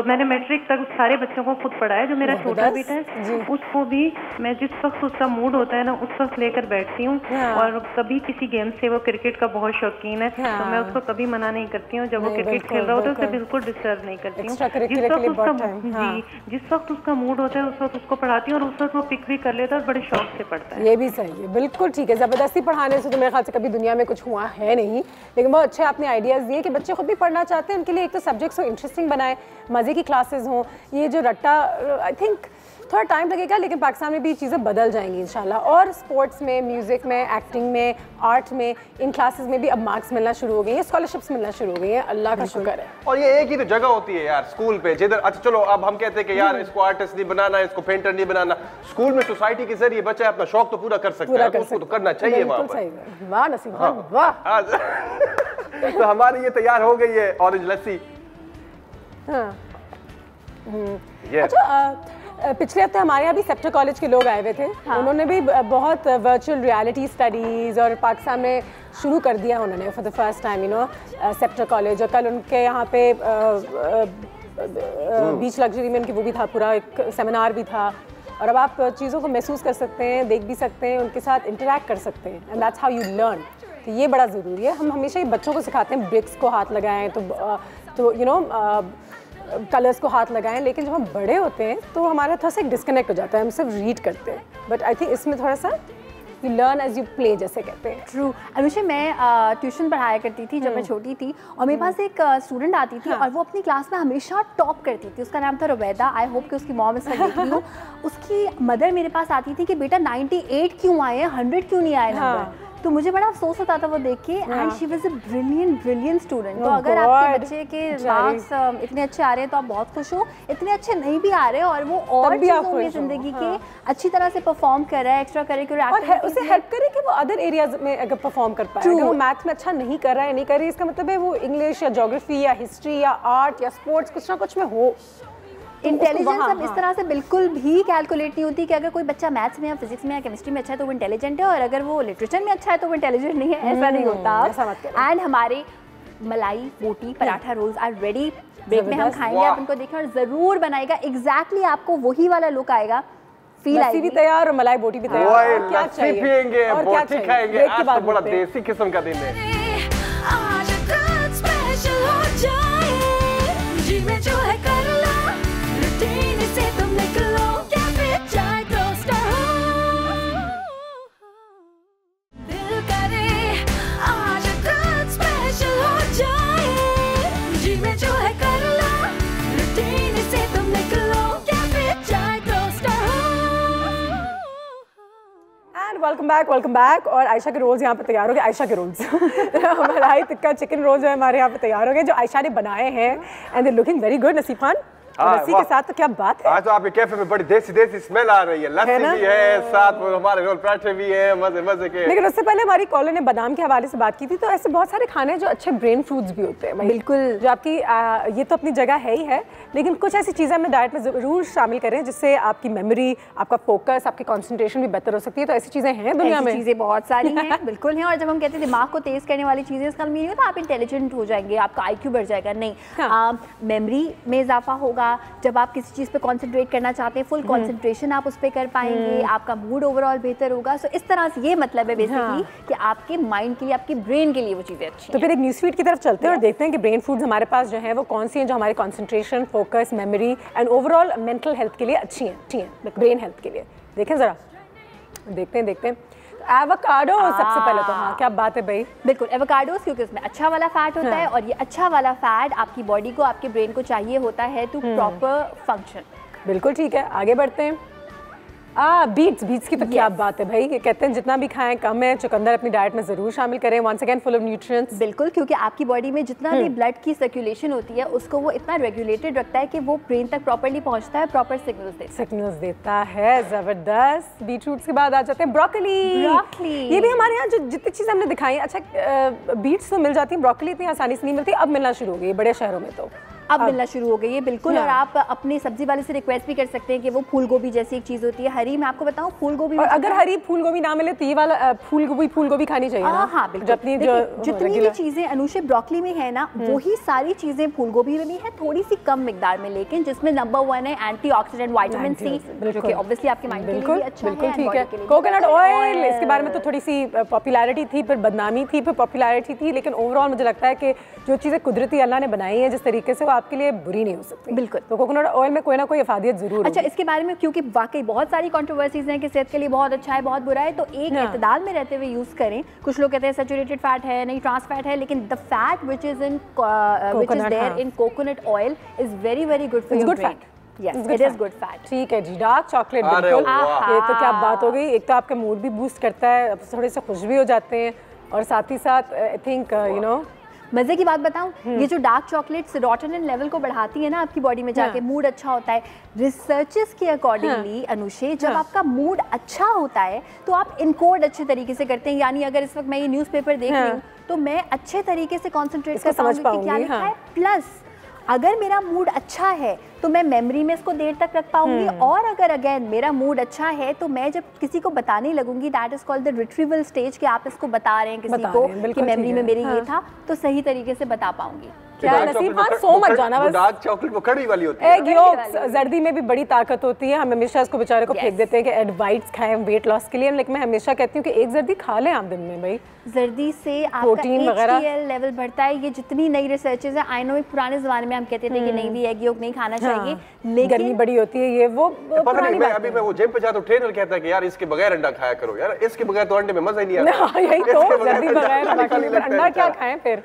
[SPEAKER 7] मैंने मैट्रिक तक सारे बच्चों को खुद पढ़ाया। जो मेरा छोटा बेटा है, उसको भी मैं जिस वक्त उसका मूड होता है ना उस वक्त लेकर बैठती हूँ। और कभी किसी गेम से, वो क्रिकेट का बहुत शौकीन है, तो मैं उसको कभी मना नहीं करती हूँ। जब वो क्रिकेट खेल रहा होता है उसे बिल्कुल डिस्टर्ब नहीं करती हूँ। जिस वक्त उसका मूड होता है उस वक्त उसको पढ़ाती हूँ, और उस वक्त वो पिक भी कर लेता है और बड़े शौक से पढ़ता है।
[SPEAKER 4] ये भी सही है, बिल्कुल ठीक है। ज़बरदस्ती पढ़ाने से तो मेरे ख्याल से कभी दुनिया में कुछ हुआ है नहीं, लेकिन बहुत अच्छे आपने आइडियाज़ दिए कि बच्चे खुद भी पढ़ना चाहते हैं, उनके लिए एक तो सब्जेक्ट्स को इंटरेस्टिंग बनाए, मज़े की क्लासेस हों। ये जो रट्टा, आई थिंक थोड़ा टाइम लगेगा, लेकिन पाकिस्तान में भी चीज़ें बदल जाएंगी इंशाल्लाह। और स्पोर्ट्स में, म्यूज़िक में, एक्टिंग में, आर्ट में, इन क्लासेस में भी अब मार्क्स मिलना शुरू हो गए हैं, स्कॉलरशिप्स मिलना शुरू हो गई हैं, अल्लाह का शुक्र है।
[SPEAKER 6] और ये एक ही तो जगह होती है यार, स्कूल पे, जिधर अच्छा चलो अब हम कहते हैं कि यार इसको आर्टिस्ट नहीं बनाना, इसको पेंटर नहीं बनाना, स्कूल में सोसाइटी के जरिए बच्चा अपना शौक तो पूरा कर सकता है, उसको तो करना चाहिए वहाँ पर।
[SPEAKER 4] वाह नसीब खान, वाह।
[SPEAKER 6] तो हमारी ये तैयार हो गई है ऑरेंज लस्सी।
[SPEAKER 4] अच्छा, पिछले हफ्ते हमारे यहाँ भी सेप्टर कॉलेज के लोग आए हुए थे। उन्होंने भी बहुत वर्चुअल रियलिटी स्टडीज़ और पाकिस्तान में शुरू कर दिया उन्होंने for the first time, you know, sceptre college. और कल उनके यहाँ पे बीच लग्जरी में उनकी वो भी था, पूरा एक सेमिनार भी था। और अब आप चीज़ों को महसूस कर सकते हैं, देख भी सकते हैं, उनके साथ इंटरेक्ट कर सकते हैं, and that's how you learn. तो ये बड़ा ज़रूरी है। हम हमेशा ही बच्चों को सिखाते हैं ब्रिक्स को हाथ लगाएं, तो यू नो कलर्स को हाथ लगाएं, लेकिन जब हम बड़े होते हैं तो हमारा थोड़ा सा डिस्कनेक्ट हो जाता है, हम सिर्फ रीड करते हैं। बट आई थिंक इसमें थोड़ा सा you learn as you play, जैसे कहते हैं।
[SPEAKER 3] ट्रू। अनुषा, मैं ट्यूशन पढ़ाया करती थी जब मैं छोटी थी, और मेरे पास एक स्टूडेंट आती थी और वो अपनी क्लास में हमेशा टॉप करती थी। उसका नाम था रुबैदा। आई होप कि उसकी मॉम इसका देख रही हो। उसकी मदर मेरे पास आती थी कि बेटा 98 क्यों आए, 100 क्यों नहीं आए नंबर। तो मुझे बड़ा अफसोस होता था वो देख के। And she was a brilliant student. तो अगर आपके बच्चे के मार्क्स इतने अच्छे आ रहे हैं तो आप बहुत खुश हो। इतने अच्छे नहीं भी आ रहे और वो और चीज़ों में ज़िंदगी के अच्छी तरह से परफॉर्म कर रहा है, एक्स्ट्रा करिकुलर
[SPEAKER 4] एक्टिविटीज, और उसे हेल्प करे कि वो अदर एरियाज में अगर परफॉर्म कर पाए। अगर वो मैथ में अच्छा नहीं कर रहा है, नहीं कर रही, इसका मतलब है वो इंग्लिश या ज्योग्राफी या हिस्ट्री या आर्ट या स्पोर्ट्स कुछ ना कुछ में हो।
[SPEAKER 3] इंटेलिजेंस अब इस तरह से बिल्कुल भी कैलकुलेट नहीं होती कि अगर कोई बच्चा मैथ्स में या फिजिक्स में या केमिस्ट्री में अच्छा है तो वो इंटेलिजेंट है, और अगर वो लिटरेचर में अच्छा है तो वो इंटेलिजेंट नहीं है। ऐसा नहीं होता। एंड हमारे malai boti paratha rolls are ready. Break में हम खाएंगे, आप इनको देखें और ज़रूर बनाएगा। एग्जैक्टली आपको वही वाला लुक आएगा, फील आएगी।
[SPEAKER 4] भी तैयार और मलाई बोटी भी तैयार।
[SPEAKER 6] क्या चाहिए? पियेंगे, बोटी खाएंगे। आज तो बड़ा देसी किस्म का दिन है।
[SPEAKER 1] आज कुछ स्पेशल हो जाए, जी में जो है कर लो, रूटीन से तुम निकलो, क्या फिर चाय टोस्टर हो। दिल करे आज कुछ स्पेशल हो जाए, जी में जो है कर लो, रूटीन से तुम निकलो, क्या फिर चाय टोस्टर हो।
[SPEAKER 4] Welcome back. और आयशा के रोल्स यहाँ पे तैयार हो गए। आयशा के रोल्स मलाई टिक्का चिकन रोल्स जो है हमारे यहाँ पे तैयार हो गए, जो आयशा ने बनाए हैं, and they looking very good. नसीब खान, लस्सी के साथ तो क्या बात है।
[SPEAKER 6] आज तो आपके कैफे में बड़ी देसी स्मेल आ रही है। लस्सी भी है, साथ में हमारे रोल पराठे भी हैं, मजे के।
[SPEAKER 4] लेकिन उससे पहले हमारी कॉलर ने बादाम के हवाले से बात की थी। तो ऐसे बहुत सारे खाने हैं जो अच्छे ब्रेन फ्रूट्स भी होते हैं।
[SPEAKER 3] बिल्कुल,
[SPEAKER 4] जो आपकी ये तो अपनी जगह है ही है, लेकिन कुछ ऐसी चीज़ें अपने डाइट में ज़रूर शामिल करें जिससे आपकी मेमोरी, आपका फोकस, आपकी कॉन्सेंट्रेशन भी बेहतर हो सकती है। तो ऐसी चीज़ें हैं दुनिया में,
[SPEAKER 3] चीज़ें बहुत सारी हैं। बिल्कुल हैं। और जब हम कहते हैं दिमाग को तेज़ करने वाली चीज़ें, इसका मीनिंग है तो आप इंटेलिजेंट हो जाएंगे, आपका IQ बढ़ जाएगा। नहीं, मेमोरी में इजाफा होगा। जब आप किसी चीज़ पे कंसंट्रेट करना चाहते हैं, फुल कंसंट्रेशन आप उस पर कर पाएंगे, आपका मूड ओवरऑल बेहतर होगा। सो इस तरह से ये मतलब है बेसिकली कि आपके माइंड के लिए, आपके ब्रेन के लिए वो चीज़ें अच्छी हैं।
[SPEAKER 4] तो फिर एक न्यूज़ फीड की तरफ चलते हैं और देखते हैं कि ब्रेन फूड्स हमारे पास जो है वो कौन सी हैं जो हमारे concentration, focus, memory and overall mental health के लिए अच्छी हैं ब्रेन हेल्थ के लिए। देखें ज़रा, देखते हैं। एवोकाडो सबसे पहले तो, हाँ क्या बात है भाई।
[SPEAKER 3] बिल्कुल, एवोकाडोस, क्योंकि उसमें अच्छा वाला फैट होता है, और ये अच्छा वाला फैट आपकी बॉडी को, आपके ब्रेन को चाहिए होता है टू प्रॉपर फंक्शन।
[SPEAKER 4] बिल्कुल ठीक है, आगे बढ़ते हैं। बीट्स की तो क्या बात है भाई। कहते हैं जितना भी खाएं कम है। चुकंदर अपनी डाइट में ज़रूर शामिल करें। Once again full of nutrients.
[SPEAKER 3] बिल्कुल, क्योंकि आपकी बॉडी में जितना भी ब्लड की सर्कुलेशन होती है उसको वो इतना रेगुलेटेड रखता है कि वो ब्रेन तक प्रॉपर्ली पहुंचता है, प्रॉपर सिग्नल्स देता है। ज़बरदस्त। बीटरूट्स के बाद आ जाते हैं ब्रोकली। ये भी हमारे यहाँ जो जितनी चीज़ हमने दिखाई, अच्छा बीट्स तो मिल जाती हैं, ब्रोकली इतनी आसानी से नहीं मिलती, अब मिलना शुरू हो गई बड़े शहरों में। तो अब मिलना शुरू हो गई है बिल्कुल। और आप अपने सब्जी वाले से रिक्वेस्ट भी कर सकते हैं कि वो फूल गोभी जैसी एक चीज़ होती है हरी। मैं आपको बताऊं फूल गोभी में
[SPEAKER 4] अगर हरी फूल गोभी ना मिले तो ये वाला फूल गोभी खानी चाहिए ना।
[SPEAKER 3] हाँ बिल्कुल। जितनी भी चीज़ें अनुषे ब्रोकली में है ना वही सारी चीज़ें फूल गोभी में भी है, थोड़ी सी कम मिकदार में, लेकिन जिसमें नंबर 1 है एंटीऑक्सीडेंट विटामिन सी, जो कि ऑब्वियसली आपके माइंड के लिए भी अच्छा है।
[SPEAKER 4] ठीक है। कोकोनट ऑयल, इसके बारे में तो थोड़ी सी पॉपुलैरिटी थी, फिर बदनामी थी, फिर पॉपुलैरिटी थी, लेकिन ओवरऑल मुझे लगता है कि जो चीज़ें कुदरती अल्लाह ने बनाई है जिस तरीके से वो आपके लिए बुरी नहीं हो सकती।
[SPEAKER 3] बिल्कुल।
[SPEAKER 4] तो कोकोनट ऑयल में कोई ना कोई अफादियत जरूर।
[SPEAKER 3] अच्छा, इसके बारे में क्योंकि वाकई बहुत सारी कंट्रोवर्सीज हैं कि सेहत के लिए बहुत अच्छा है बहुत बुरा है, तो एक इत्तेदाल में रहते हुए यूज़ करें। कुछ लोग कहते हैं सैचुरेटेड फैट है, नहीं ट्रांस फैट है, लेकिन the fat which is there in coconut oil is very very good for your brain. Yes, it is good fat.
[SPEAKER 4] ठीक है जी। डार्क चॉकलेट, बिल्कुल ये तो क्या बात हो गई। एक तो आपका मूड भी बूस्ट करता है, थोड़े से खुश भी हो जाते हैं, और साथ ही साथ आई थिंक यू नो
[SPEAKER 3] मजे की बात बताऊं, ये जो डार्क चॉकलेट सेरोटोनिन लेवल को बढ़ाती है ना आपकी बॉडी में जाके, मूड अच्छा होता है। रिसर्चेस के अकॉर्डिंगली अनुषे, जब आपका मूड अच्छा होता है तो आप इनकोड अच्छे तरीके से करते हैं। यानी अगर इस वक्त मैं ये न्यूज़पेपर देख रही हूँ तो मैं अच्छे तरीके से कॉन्सेंट्रेट कर पाऊंगी कि क्या लिखा है। प्लस अगर मेरा मूड अच्छा है तो मैं मेमोरी में इसको देर तक रख पाऊंगी, और अगर अगेन मेरा मूड अच्छा है तो मैं जब किसी को बताने लगूंगी, that is called the retrieval stage, कि आप इसको बता रहे हैं किसी को कि मेमोरी में मेरी ये था, तो सही तरीके से बता पाऊंगी।
[SPEAKER 4] क्या नसीब खान, सो मत जाना बस।
[SPEAKER 6] डार्क चॉकलेट वो कड़वी वाली होती है।
[SPEAKER 4] एग योक्स, जर्दी में भी बड़ी ताकत होती है। हम हमेशा इसको बेचारे को फेंक देते हैं कि एडवाइट्स खाएं वेट लॉस के लिए, लेकिन मैं हमेशा कहती हूँ कि एक जर्दी खा लें आप दिन में भाई।
[SPEAKER 3] जर्दी से आपका HDL लेवल बढ़ता है। ये जितनी नई रिसर्चेज है, आई नो पुराने जमाने में हम कहते थे कि नहीं भी एग योक नहीं खाना चाहिए, लेकिन
[SPEAKER 4] गर्मी बड़ी होती है, ये वो
[SPEAKER 6] पता नहीं। मैं अभी वो जिम पे जाता हूँ, ट्रेनर कहता है कि यार इसके बगैर अंडा खाया करो, यार इसके बगैर तो अंडे में मजा ही नहीं आता।
[SPEAKER 4] यही तो, जर्दी बगैर अंडा क्या खाएं, फिर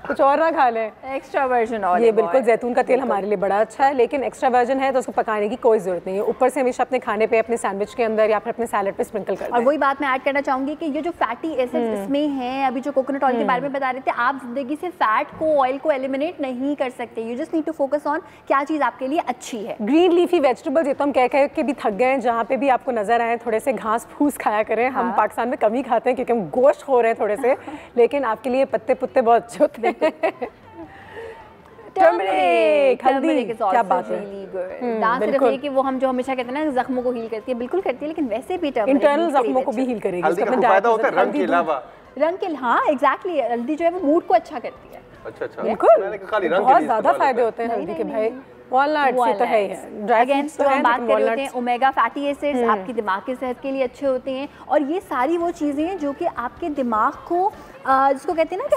[SPEAKER 4] कुछ और ना खा लें।
[SPEAKER 3] एक्स्ट्रा वर्जन ऑयल,
[SPEAKER 4] ये बिल्कुल जैतून का तेल हमारे लिए बड़ा अच्छा है, लेकिन एक्स्ट्रा वर्जन है तो उसको पकाने की कोई जरूरत नहीं है। ऊपर से हमेशा अपने खाने पे, अपने सैंडविच के अंदर या फिर अपने सैलेड पे स्प्रिंकल कर दें।
[SPEAKER 3] और वही बात मैं ऐड करना चाहूंगी कि ये जो फैटी एसिड्स इसमें हैं, अभी जो कोकोनट ऑयल के बारे में बता रहे थे, आप जिंदगी से फैट को, ऑयल को एलिमिनेट नहीं कर सकते। You just need to focus on क्या चीज़ आपके लिए अच्छी है।
[SPEAKER 4] ग्रीन लीफी वेजिटेबल्स, ये तो हम कह के भी थक गए हैं। जहाँ पे भी आपको नजर आए थोड़े से घास फूस खाया करें। हम पाकिस्तान में कम ही खाते हैं क्योंकि हम गोश्त खो रहे हैं थोड़े से, लेकिन आपके लिए पत्ते पुत्ते बहुत अच्छे होते हैं। टर्मरिक, हल्दी, क्या बात है।
[SPEAKER 3] डांस सिर्फ ये कि वो हम जो हमेशा कहते हैं ना जख्मों को हील करती है, बिल्कुल करती है, लेकिन वैसे भी
[SPEAKER 4] इंटरनल जख्मों को भी हील करेगी।
[SPEAKER 6] हल्दी का फायदा होता है रंग के अलावा।
[SPEAKER 3] रंग के, हाँ एग्जैक्टली, हल्दी जो है वो मूड को अच्छा करती है।
[SPEAKER 6] अच्छा,
[SPEAKER 4] बिल्कुल बहुत ज्यादा फायदे होते हैं हल्दी के भाई। वॉलनट से तो है, ड्राई फ्रूट्स तो हम बात कर रहे होते हैं, ओमेगा फैटी एसिड्स आपकी दिमाग की सेहत के लिए अच्छे होते हैं, और ये सारी वो चीज़ें हैं जो कि आपके दिमाग को जिसको कहते हैं ना कि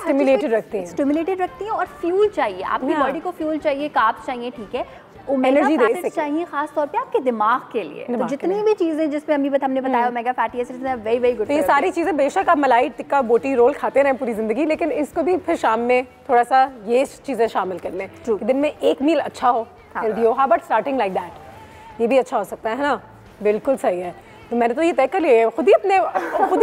[SPEAKER 4] स्टिमुलेटेड रखती हैं और फ्यूल चाहिए। आपकी बॉडी को फ्यूल चाहिए, कार्ब्स चाहिए, ठीक है, ओमेगा फैट्स चाहिए खास तौर पे आपके दिमाग के लिए। तो जितनी भी चीजें जिसपे अभी हमने बताया ओमेगा फैटी एसिड्स हैं, वेरी वेरी गुड। तो ये सारी चीजें, बेशक आप मलाई टिक्का बोटी रोल खाते रहें पूरी जिंदगी, लेकिन इसको भी फिर शाम में थोड़ा सा ये चीजें शामिल कर लें। दिन में एक मील अच्छा हो, हेल्दी हो। How about starting like that, ये भी अच्छा हो सकता है ना। बिल्कुल सही है। तो मैंने तो ये तय कर लिया, खुद ही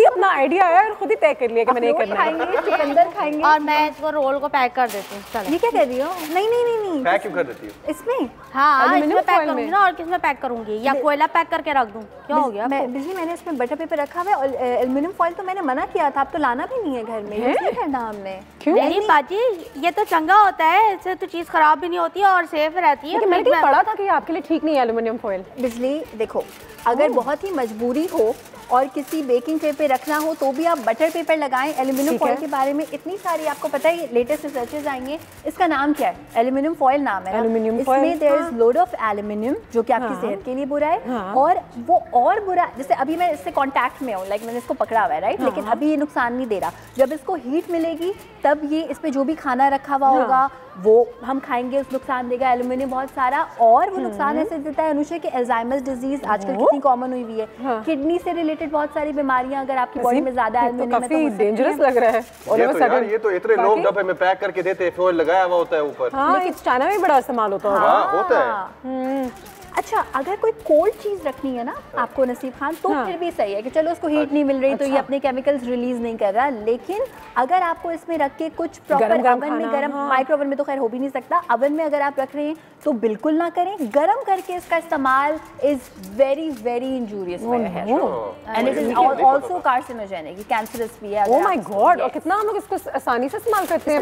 [SPEAKER 4] अपना आइडिया है और खुद ही तय कर लिया कि मैंने ये करना है।
[SPEAKER 3] चुकंदर खाएंगे
[SPEAKER 2] और मैं इसको रोल को पैक कर देती हूँ।
[SPEAKER 3] ये क्या कर रही हो? नहीं
[SPEAKER 6] पैक क्यों कर देती हो
[SPEAKER 3] इसमें?
[SPEAKER 2] हाँ, इसमें पैक करूंगी ना, और किसमें पैक करूंगी, या कोयला पैक करके रख दूं? क्या हो गया?
[SPEAKER 3] बिजली, मैंने इसमें बटर पेपर रखा हुआ है, और एल्युमिनियम फॉइल तो मैंने मना किया था, अब तो लाना भी नहीं है घर में, ये करना हमने।
[SPEAKER 2] नहीं बाजी, ये तो चंगा होता है, इससे तो चीज खराब भी नहीं होती और सेफ रहती है।
[SPEAKER 4] मैंने पढ़ा था कि आपके लिए ठीक नहीं है एल्युमिनियम फॉइल।
[SPEAKER 3] बिजली देखो, अगर बहुत ही मजबूरी हो और किसी बेकिंग ट्रे पे रखना हो तो भी आप बटर पेपर लगाएं। एल्युमिनियम फॉइल के बारे में इतनी सारी आपको पता है, लेटेस्ट रिसर्चेस आएंगे। इसका नाम क्या है? एल्युमिनियम फॉइल नाम है। इसमें there is load of aluminium जो कि आपकी सेहत के लिए बुरा है, और वो और बुरा, जैसे अभी मैं इससे कांटेक्ट में हूँ, लाइक मैंने इसको पकड़ा हुआ है, राइट, लेकिन अभी ये नुकसान नहीं दे रहा। जब इसको हीट मिलेगी तब ये इस पे जो भी खाना रखा हुआ होगा वो हम खाएंगे, उस नुकसान देगा एल्युमिनियम बहुत सारा। और वो नुकसान ऐसे देता है अनुषा कि अल्जाइमर्स डिजीज आजकल कितनी कॉमन हुई है, किडनी से रिलेटेड बहुत सारी बीमारियां अगर आपकी बॉडी में ज्यादा एल्युमिनियम है तो
[SPEAKER 4] डेंजरस लग रहा है।
[SPEAKER 6] ये तो इतने लोग डब्बे में पैक करके देते हैं, फॉइल लगाया हुआ होता है ऊपर।
[SPEAKER 4] लेकिन चाइना में बड़ा इस्तेमाल होता होगा।
[SPEAKER 6] होता है।
[SPEAKER 3] अच्छा, अगर कोई कोल्ड चीज रखनी है ना आपको नसीब खान, तो फिर भी सही है कि चलो उसको हीट नहीं मिल रही तो ये अपने केमिकल्स रिलीज नहीं कर रहा। लेकिन अगर आपको इसमें रख के कुछ प्रॉपर ओवन में, गर्म माइक्रो ओवन में तो खैर हो भी नहीं सकता। ओवन में अगर आप रख रहे हैं तो बिल्कुल ना करें। गर्म करके इसका इस्तेमाल is very very injurious and it is also carcinogenic, ये कैंसरस भी है।
[SPEAKER 4] ओह माय गॉड, और कितना हम लोग इसको आसानी से इस्तेमाल करते हैं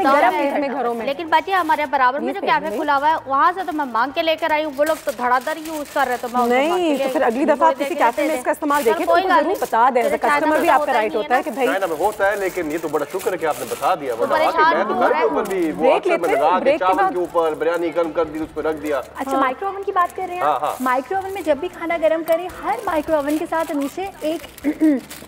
[SPEAKER 4] अपने घरों में।
[SPEAKER 2] लेकिन बाजी हमारे बराबर में जो कैफे खुला हुआ है वहाँ से तो मैं मांग के लेकर आई हूँ, वो लोग तो धड़ाधड़ यूज कर रहे हैं, तो मैं
[SPEAKER 4] नहीं तो फिर अगली दफा आप किसी कैफे में इसका इस्तेमाल देखें तो जरूर बता दें। कस्टमर भी आपका राइट होता है कि भाई
[SPEAKER 6] चाइना में होता है, लेकिन ये तो बड़ा शुक्र है कि आपने बता दिया। मैं तो घर के ऊपर भी वो
[SPEAKER 4] ब्रेक
[SPEAKER 6] अक्सर में लगा के चावल के ऊपर बिरयानी गर्म कर दी, उस पर रख दिया।
[SPEAKER 3] अच्छा, माइक्रो ओवन की बात कर रहे हैं। माइक्रो ओवन में जब भी खाना गर्म करें, हर माइक्रो ओवन के साथ नीचे एक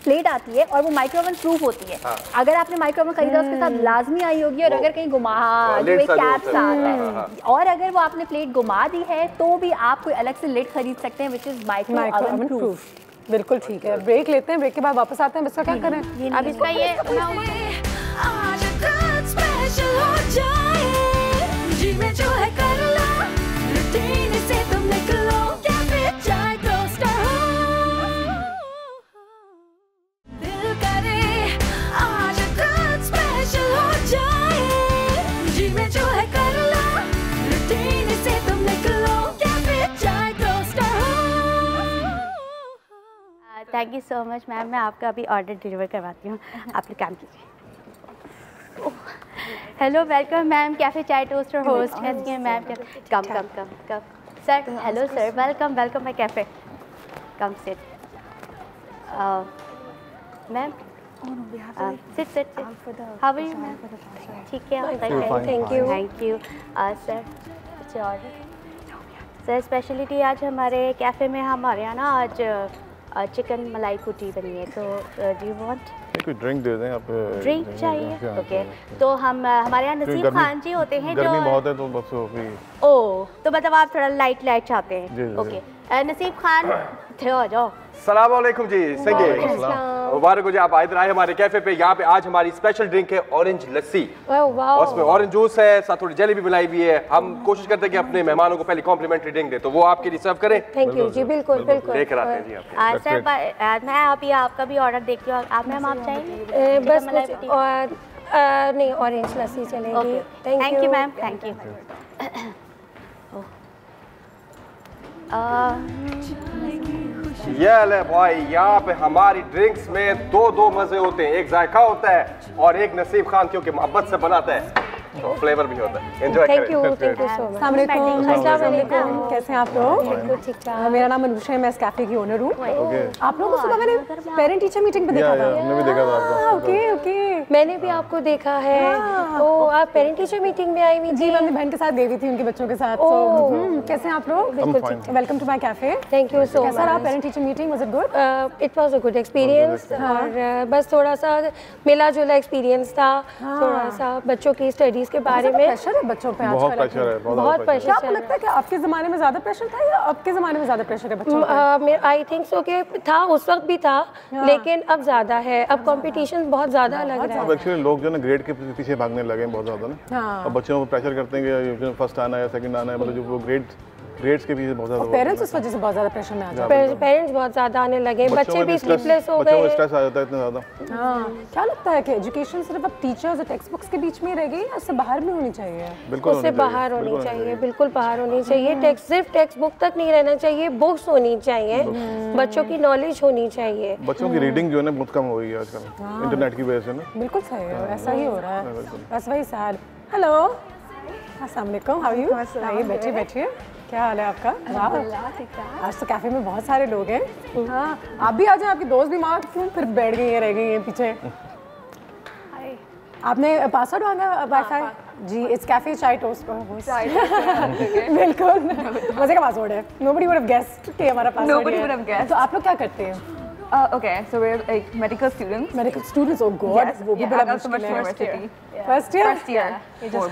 [SPEAKER 3] प्लेट आती है और वो माइक्रो ओवन प्रूफ होती है। अगर आपने माइक्रो ओवन खरीदा उसके साथ लाजमी आई होगी, और अगर कहीं घुमा जो एक कैप सा आता है, और अगर वो आपने प्लेट घुमा दी है तो भी आप कोई अलग से लिड खरीद सकते हैं which is micro oven proof.
[SPEAKER 4] बिल्कुल ठीक है, ब्रेक लेते हैं, ब्रेक के बाद वापस आते हैं। इसका क्या करें
[SPEAKER 2] अब इसका ये
[SPEAKER 1] आज रात स्पेशल हो जाए, जी में जो है कर लो, रूटीन से तुम निकलो, कैफे चाय टोस्टर हो, दिल करे आज रात स्पेशल हो जाए, जी में जो है कर लो, रूटीन से तुम निकलो, कैफे चाय टोस्टर हो।
[SPEAKER 2] Thank you so much ma'am, मैं आपका अभी ऑर्डर डिलीवर करवाती हूँ, आप लोग काम कीजिए। Hello welcome ma'am, cafe chai toaster host कैसी हैं ma'am? Come come come come sir, hello sir, welcome welcome my cafe, come sit ma'am, sit sit sit, how are you ma'am? ठीक है, थैंक यू सर। अच्छा order sir, speciality आज हमारे cafe में हमारे यहाँ ना आज चिकन मलाई कुटी बनी है, तो डू यू वांट
[SPEAKER 8] कोई ड्रिंक दे दें आप?
[SPEAKER 2] ड्रिंक चाहिए? ओके, तो हम हमारे यहाँ नसीब खान जी होते हैं जो
[SPEAKER 8] गर्मी बहुत है तो बस
[SPEAKER 2] ओह, तो मतलब आप थोड़ा लाइट लाइट चाहते हैं। ओके, नसीब खान आ जाओ।
[SPEAKER 6] सलाम वालेकुम जी, सही मुबारक हो जी, आप इधर आए हमारे कैफे पे। यहाँ पे आज हमारी स्पेशल ड्रिंक है ऑरेंज लस्सी, और उसमें ऑरेंज जूस है, साथ थोड़ी जेली भी मिलाई हुई है। हम कोशिश करते हैं कि अपने मेहमानों को पहले कॉम्प्लीमेंट्री ड्रिंक दे, तो वो आपके लिए सर्व करें।
[SPEAKER 4] थैंक यू जी, बिल्कुल बिल्कुल
[SPEAKER 6] लेकर आते हैं जी आप।
[SPEAKER 2] सर मैं अभी आपका भी ऑर्डर देखती हूँ, आप मैम आप चाहेंगे?
[SPEAKER 9] बस कुछ और नहीं, ऑरेंज लस्सी चलेगी।
[SPEAKER 2] Thank you ma'am, thank you.
[SPEAKER 6] ये ले भाई, यहाँ पे हमारी ड्रिंक्स में दो मजे होते हैं, एक जायका होता है और एक नसीब खान क्योंकि मोहब्बत से बनाता है तो फ्लेवर भी होता है। एंजॉय करें।
[SPEAKER 9] Thank you so much.
[SPEAKER 4] अस्सलाम वालेकुम, कैसे हैं आप लोग?
[SPEAKER 9] बिल्कुल ठीक ठाक।
[SPEAKER 4] मेरा नाम अनुषा है, मैं इस कैफे की ओनर हूँ। आप लोगों को सुबह मैंने पेरेंट टीचर मीटिंग पे देखा था।
[SPEAKER 8] हमने भी देखा था आपको।
[SPEAKER 4] ओके ओके,
[SPEAKER 9] मैंने भी आपको देखा है। तो आप पेरेंट टीचर मीटिंग में आई हुई
[SPEAKER 4] जी, मैं अपनी बहन के साथ गई थी, उनके बच्चों के साथ। कैसे हैं आप लोग?
[SPEAKER 9] बिल्कुल ठीक।
[SPEAKER 4] Welcome to my cafe.
[SPEAKER 9] Thank you so much.
[SPEAKER 4] कैसा रहा parent teacher meeting? Was it good?
[SPEAKER 9] It was a good experience, और बस थोड़ा सा मिला जुला एक्सपीरियंस था, थोड़ा सा बच्चों की स्टडीज के बारे में।
[SPEAKER 4] प्रेशर है बच्चों पे
[SPEAKER 8] बहुत
[SPEAKER 4] आजकल?
[SPEAKER 8] प्रेशर है,
[SPEAKER 9] बहुत प्रेशर।
[SPEAKER 4] क्या आपको लगता है कि आपके ज़माने में ज़्यादा प्रेशर था या अब के ज़माने में ज़्यादा प्रेशर है बच्चों पे?
[SPEAKER 9] आई थिंक सो कि था, उस वक्त भी था, लेकिन अब ज़्यादा है। अब कंपटीशन बहुत ज़्यादा लग रहा है।
[SPEAKER 8] अब एक्चुअली लोग जो ना ग्रेड के पीछे भागने लगे हैं बहुत ज़्यादा ना। अब बच्चों को प्रेशर करते हैं कि फर्स्ट आना है, सेकंड आना है, मतलब जो वो ग्रेड्स के पीछे बहुत ज़्यादा।
[SPEAKER 4] पेरेंट्स इस वजह से बहुत ज़्यादा प्रेशर में आ जाते हैं।
[SPEAKER 9] पेरेंट्स बहुत ज़्यादा आने लगे, बच्चे भी स्लीपलेस हो गए।
[SPEAKER 8] बच्चों को स्ट्रेस आ जाता है इतना ज़्यादा।
[SPEAKER 4] क्या लगता है कि एजुकेशन सिर्फ अब टीचर्स और टेक्स्ट बुक्स के बीच में रह गई या उससे बाहर भी होनी चाहिए?
[SPEAKER 8] बिल्कुल
[SPEAKER 9] उससे बाहर होनी चाहिए, बिल्कुल बाहर होनी चाहिए। सिर्फ टेक्स्ट बुक तक नहीं रहना चाहिए, बुक्स होनी चाहिए, बच्चों की नॉलेज होनी चाहिए।
[SPEAKER 8] बच्चों की रीडिंग जो है ना बहुत कम हो गई है आजकल इंटरनेट की वजह से ना।
[SPEAKER 4] बिल्कुल सही है, ऐसा ही हो रहा है। बस वही सैड। हेलो, अस्सलाम वालेकुम, हाउ आर यू? आइए बैठिए बैठिए, क्या हाल है आपका? आज तो कैफे में बहुत सारे लोग हैं। हाँ, आप भी आ जाएं, आपकी दोस्त भी वहाँ क्यों फिर बैठ गई हैं, रह गई हैं पीछे? आपने पासवर्ड मांगा वाईफाई? जी, इट्स कैफे चाय टोस्ट बिल्कुल मजे का पासवर्ड है। नोबडी वुड हैव गेस्ड कि हमारा पासवर्ड है। तो आप लोग क्या करते हैं?
[SPEAKER 10] Okay, so we're like medical students.
[SPEAKER 4] Medical students, oh God, वो भी बड़ा मुश्किल है। First year.
[SPEAKER 10] First year.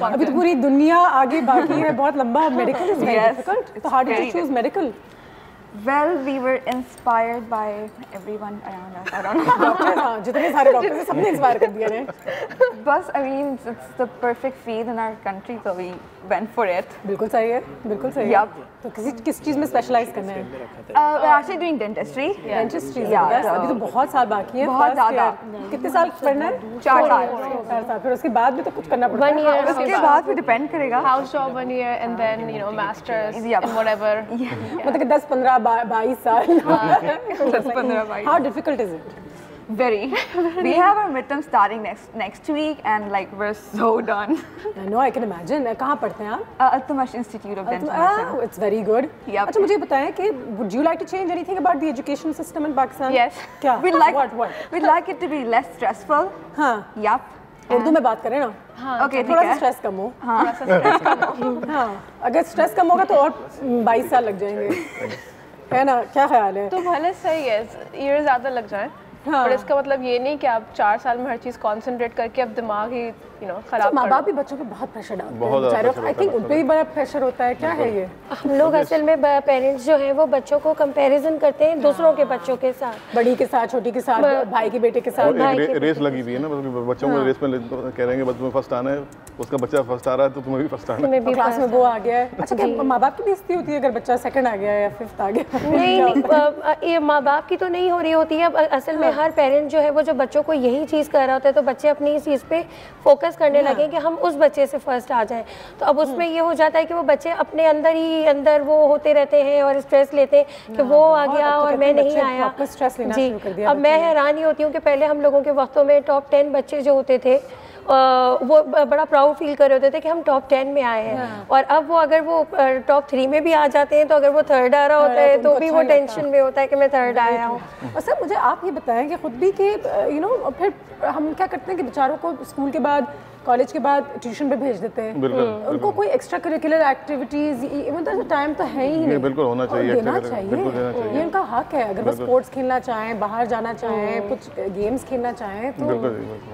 [SPEAKER 4] अभी तो पूरी दुनिया आगे बाकी है, बहुत लंबा। Medical is very difficult. So how did you choose medical?
[SPEAKER 10] Well, we were inspired by everyone around us. I don't know.
[SPEAKER 4] Doctor, हाँ, जितने सारे डॉक्टर हैं सबने इंस्पायर कर दिया ने।
[SPEAKER 10] बस, I mean, it's the perfect field in our country, so we went for it.
[SPEAKER 4] बिल्कुल सही है, बिल्कुल सही है।
[SPEAKER 10] Yup.
[SPEAKER 4] तो किस चीज़ में स्पेशलाइज करना है?
[SPEAKER 10] We're actually doing dentistry.
[SPEAKER 4] Dentistry.
[SPEAKER 10] Yeah,
[SPEAKER 4] अभी तो बहुत साल बाकी हैं।
[SPEAKER 10] बहुत
[SPEAKER 4] First
[SPEAKER 10] ज़्यादा।
[SPEAKER 4] year। कितने साल पढ़ना है?
[SPEAKER 10] 4 साल।
[SPEAKER 4] 4 साल। फिर उसके बाद भी तो कुछ करना पड़ता है।
[SPEAKER 9] 1 year
[SPEAKER 10] उसके बाद फिर डिपेंड करेगा।
[SPEAKER 11] House job 1 year and then masters
[SPEAKER 10] Yep.
[SPEAKER 11] in whatever.
[SPEAKER 4] मतलब कि 10, 15, 22 साल।
[SPEAKER 10] 10-15 22.
[SPEAKER 4] How difficult is it?
[SPEAKER 10] Very. We have our midterm starting next week, and like we're so done.
[SPEAKER 4] I know, I can imagine. कहाँ पढ़ते हैं आप?
[SPEAKER 10] Al-Tamash Institute of Dental Medicine.
[SPEAKER 4] It's very good.
[SPEAKER 10] Yep.
[SPEAKER 4] अच्छा, मुझे बताएं कि would you like to change anything about the education system in Pakistan?
[SPEAKER 11] Yes.
[SPEAKER 4] क्या?
[SPEAKER 10] We'd like
[SPEAKER 4] What?
[SPEAKER 10] we'd like it to be less stressful.
[SPEAKER 4] हाँ।
[SPEAKER 10] Yep.
[SPEAKER 4] Urdu में बात करें ना।
[SPEAKER 10] Okay,
[SPEAKER 4] थोड़ा
[SPEAKER 10] ठीक
[SPEAKER 4] सा
[SPEAKER 10] है।
[SPEAKER 4] स्ट्रेस कम हो। हाँ। अगर स्ट्रेस कम होगा तो और 22 साल लग जाएंगे। है ना? क्या ख्याल है?
[SPEAKER 11] तो भले सही है, ईयर ज़्यादा लग जाए,
[SPEAKER 4] हाँ।
[SPEAKER 11] पर इसका मतलब ये नहीं कि आप 4 साल में हर चीज़ कंसंट्रेट करके अब दिमाग ही खराब
[SPEAKER 4] माँ
[SPEAKER 11] कर
[SPEAKER 4] बाप भी बच्चों पे बहुत प्रेशर डालते हैं।
[SPEAKER 8] बहुत ज़्यादा
[SPEAKER 4] बेचारे, I think उन पे भी बड़ा प्रेशर होता है। क्या है ये?
[SPEAKER 9] हम लोग असल में पेरेंट्स जो हैं वो बच्चों को कंपैरिजन करते हैं दूसरों के बच्चों के साथ,
[SPEAKER 4] बड़ी के साथ, छोटी के साथ, भाई के बेटे के साथ।
[SPEAKER 8] एक रेस लगी हुई है ना, मतलब बच्चों को रेस में कह रहे हैं बस तुम्हें फर्स्ट आना है, उसका बच्चा फर्स्ट आ रहा है तो तुम्हें भी फर्स्ट आना है।
[SPEAKER 4] क्लास में वो आ गया है। अच्छा, क्या माँ बाप की बेइज्जती होती है अगर बच्चा सेकंड आ गया या फिफ्थ आ गया?
[SPEAKER 9] नहीं, ये माँ बाप की तो नहीं हो रही होती है। असल में हर पेरेंट जो है वो जो बच्चों को यही चीज़ कर रहा होता है तो बच्चे अपनी इस चीज़ पे फोकस करने लगे कि हम उस बच्चे से फर्स्ट आ जाएं। तो अब उसमें ये हो जाता है कि वो बच्चे अपने अंदर वो होते रहते हैं और स्ट्रेस लेते हैं कि वो आ गया और मैं नहीं आया। जी, अब मैं हैरान ही होती हूँ कि पहले हम लोगों के वक्तों में टॉप 10 बच्चे जो होते थे वो बड़ा प्राउड फील कर रहे होते थे कि हम टॉप 10 में आए हैं। और अब वो अगर वो टॉप 3 में भी आ जाते हैं तो अगर वो थर्ड आ रहा होता है तो भी वो टेंशन में होता है कि मैं थर्ड आया हूँ।
[SPEAKER 4] और सर मुझे आप ये बताएं कि खुद भी कि फिर हम क्या करते हैं कि बेचारों को स्कूल के बाद, कॉलेज के बाद ट्यूशन पे भेज देते हैं। उनको कोई एक्स्ट्रा करिकुलर एक्टिविटीज, मतलब टाइम तो है ही नहीं।
[SPEAKER 8] बिल्कुल होना चाहिए,
[SPEAKER 4] देना चाहिए। ये उनका हक है। अगर वो स्पोर्ट्स खेलना चाहें, बाहर जाना चाहें, कुछ गेम्स खेलना चाहें तो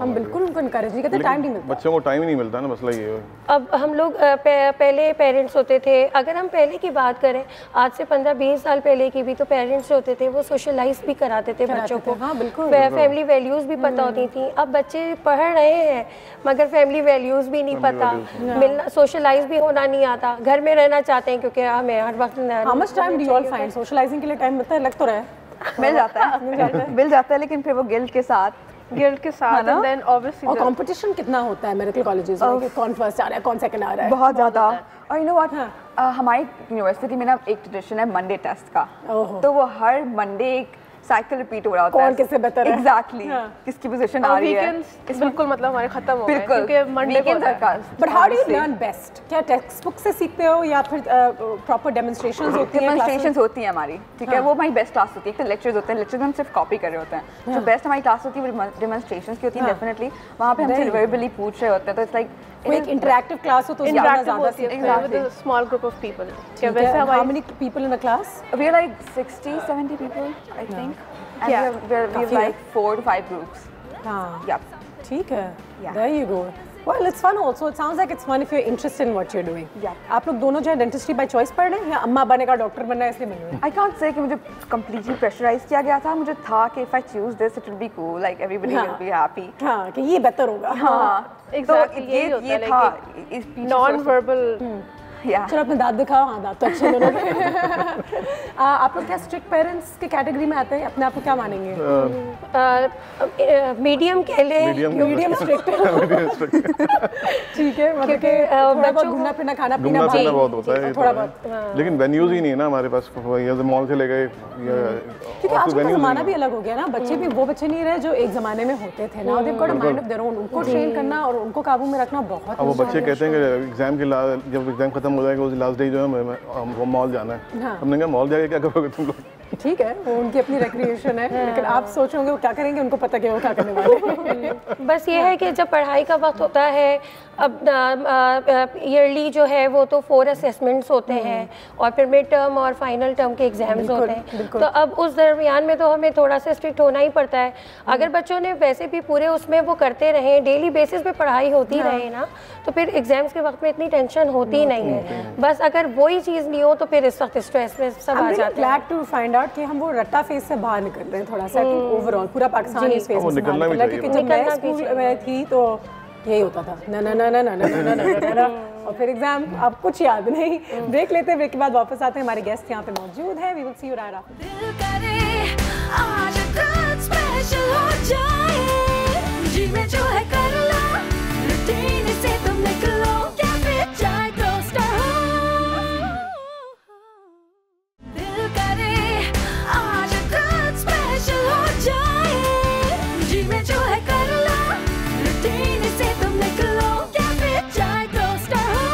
[SPEAKER 4] हम बिल्कुल उनको इनकरेज नहीं करते। टाइम नहीं मिलता,
[SPEAKER 8] बच्चों को टाइम ही नहीं मिलता ना, मसला ये है।
[SPEAKER 9] अब हम लोग पहले पेरेंट्स होते थे, अगर हम पहले की बात करें आज से 15-20 साल पहले की भी, तो पेरेंट्स होते थे वो सोशलाइज भी कराते थे बच्चों को।
[SPEAKER 4] हाँ, बिल्कुल।
[SPEAKER 9] फैमिली वैल्यूज भी पता होती थी। अब बच्चे पढ़ रहे हैं मगर फैमिली वैल्यूज भी नहीं पता, मिलना सोशलाइज भी होना नहीं आता, घर में रहना चाहते हैं क्योंकि हमें हर वक्त।
[SPEAKER 4] How much time do you all find socialising के लिए? टाइम मिलता है? लग तो रहा है
[SPEAKER 10] मिल जाता है लेकिन फिर वो गिल्ड के साथ
[SPEAKER 11] एंड देन ऑब्वियसली।
[SPEAKER 4] और कंपटीशन कितना होता है मेडिकल कॉलेजेस में कि कौन फर्स्ट आ रहा है, कौन सेकंड आ रहा है?
[SPEAKER 10] बहुत ज़्यादा। और यू नो व्हाट, हमारी यूनिवर्सिटी में ना एक ट्रेडिशन है मंडे टेस्ट का, तो वो हर मंडे एक साइकिल रिपीट हो रहा होता है।
[SPEAKER 4] कौन किससे बेहतर है?
[SPEAKER 10] एग्जैक्टली, किसकी पोजीशन आ रही है।
[SPEAKER 11] वीकेंड्स बिल्कुल मतलब हमारे खत्म हो गए
[SPEAKER 10] बिल्कुल,
[SPEAKER 11] क्योंकि मंडे को
[SPEAKER 4] but how do you learn best? क्या टेक्स्ट बुक से सीखते हो या फिर प्रॉपर डेमोंस्ट्रेशंस होती हैं?
[SPEAKER 10] डेमोंस्ट्रेशंस होती हैं हमारी, ठीक है, वो हमारी बेस्ट क्लास होती है। एक तो लेक्चर्स होते हैं, लेक्चर्स हम सिर्फ कॉपी कर रहे होते हैं। जो बेस्ट हमारी क्लास होती है वो डेमोंस्ट्रेशंस की होती है। डेफिनेटली वहाँ पे हमसे वर्बली पूछ रहे होते हैं, तो इट्स लाइक
[SPEAKER 4] एक इंटरेक्टिव क्लास हो तो ज़्यादा
[SPEAKER 11] with a small group of people.
[SPEAKER 4] क्या वैसे how many people in the class?
[SPEAKER 10] We are like 60-70 people I think, and we have like 4 to 5 groups.
[SPEAKER 4] Yeah. ठीक है. There you go. Well, it's fun also. It sounds like it's fun if you're interested in what you're doing.
[SPEAKER 10] Yeah.
[SPEAKER 4] आप लोग दोनों जो है dentistry by choice पढ़ रहे हैं या अम्मा बनेगा डॉक्टर बनना है इसलिए बन रहे हैं?
[SPEAKER 10] I can't say कि मुझे completely pressurized किया गया था। मुझे था कि if I choose this it will be cool, like everybody will be happy.
[SPEAKER 4] हाँ, कि ये बेहतर होगा।
[SPEAKER 10] हाँ,
[SPEAKER 11] exactly,
[SPEAKER 10] ये था
[SPEAKER 11] नॉन वर्बल।
[SPEAKER 4] चलो अपने दांत दिखाओ। हाँ, दांत तो अच्छे दोनों के। आप लोग क्या स्ट्रिक्ट पेरेंट्स की कैटेगरी में आते हैं? अपने आप को क्या मानेंगे?
[SPEAKER 9] मीडियम कह लें,
[SPEAKER 4] मीडियम स्ट्रिक्ट। ठीक है, मतलब कि थोड़ा बहुत घूमना फिरना, खाना पीना
[SPEAKER 8] बहुत होता है थोड़ा बहुत, लेकिन वेन्यूज ही नहीं है ना हमारे पास। मॉल से ले गए,
[SPEAKER 4] क्योंकि आजकल का ज़माना भी अलग हो गया ना। बच्चे भी वो बच्चे नहीं रहे जो एक ज़माने में होते थे ना। they've got a mind of their own. उनको ट्रेन करना और उनको काबू में रखना बहुत।
[SPEAKER 8] अब वो बच्चे कहते हैं कि एग्जाम के जब एग्जाम खत्म हो जाएगा उस लास्ट डे जो है वो मॉल जाना है। हमने कहा मॉल जाके क्या करोगे तुम लोग?
[SPEAKER 4] ठीक है, वो उनकी अपनी रिक्रिएशन है, लेकिन आप सोच होंगे वो क्या करेंगे, उनको पता क्या वो क्या करने वाले हैं।
[SPEAKER 9] बस ये है कि जब पढ़ाई का वक्त होता है, अब ईयरली जो है वो तो 4 असेसमेंट्स होते हैं और फिर मिड टर्म और फाइनल टर्म के एग्जाम्स होते हैं, तो अब उस दरमियान में तो हमें थोड़ा सा स्ट्रिक्ट होना ही पड़ता है। अगर बच्चों ने वैसे भी पूरे उसमें वो करते रहे, डेली बेसिस पे पढ़ाई होती रहे ना, तो फिर एग्जाम्स के वक्त में इतनी टेंशन होती नहीं है। बस अगर वही चीज़ नहीं हो तो फिर इस वक्त स्ट्रेस में सब आ जाते हैं।
[SPEAKER 4] ग्लैड टू फाइंड आउट कि हम वो रट्टा फेज से बाहर निकल रहे हैं थोड़ा सा, ओवरऑल पूरा पाकिस्तान इस फेज से
[SPEAKER 8] निकलना भी चाहिए।
[SPEAKER 4] जब मैं स्कूल में थी तो यही होता था, ना ना ना ना ना ना ना ना ना, और फिर एग्जाम, अब कुछ याद नहीं। ब्रेक लेते हैं, ब्रेक के बाद वापस आते हैं, हमारे गेस्ट यहाँ पे मौजूद है। We will see you right after.
[SPEAKER 1] दिल करे आज कुछ स्पेशल हो जाए, जी में जो है कर लो, रूटीन से तुम निकलो, कैफे चाय टोस्टर हो। दिल करे आज कुछ स्पेशल हो जाए, जी में जो है कर लो, रूटीन से तुम निकलो, कैफे चाय टोस्टर हो।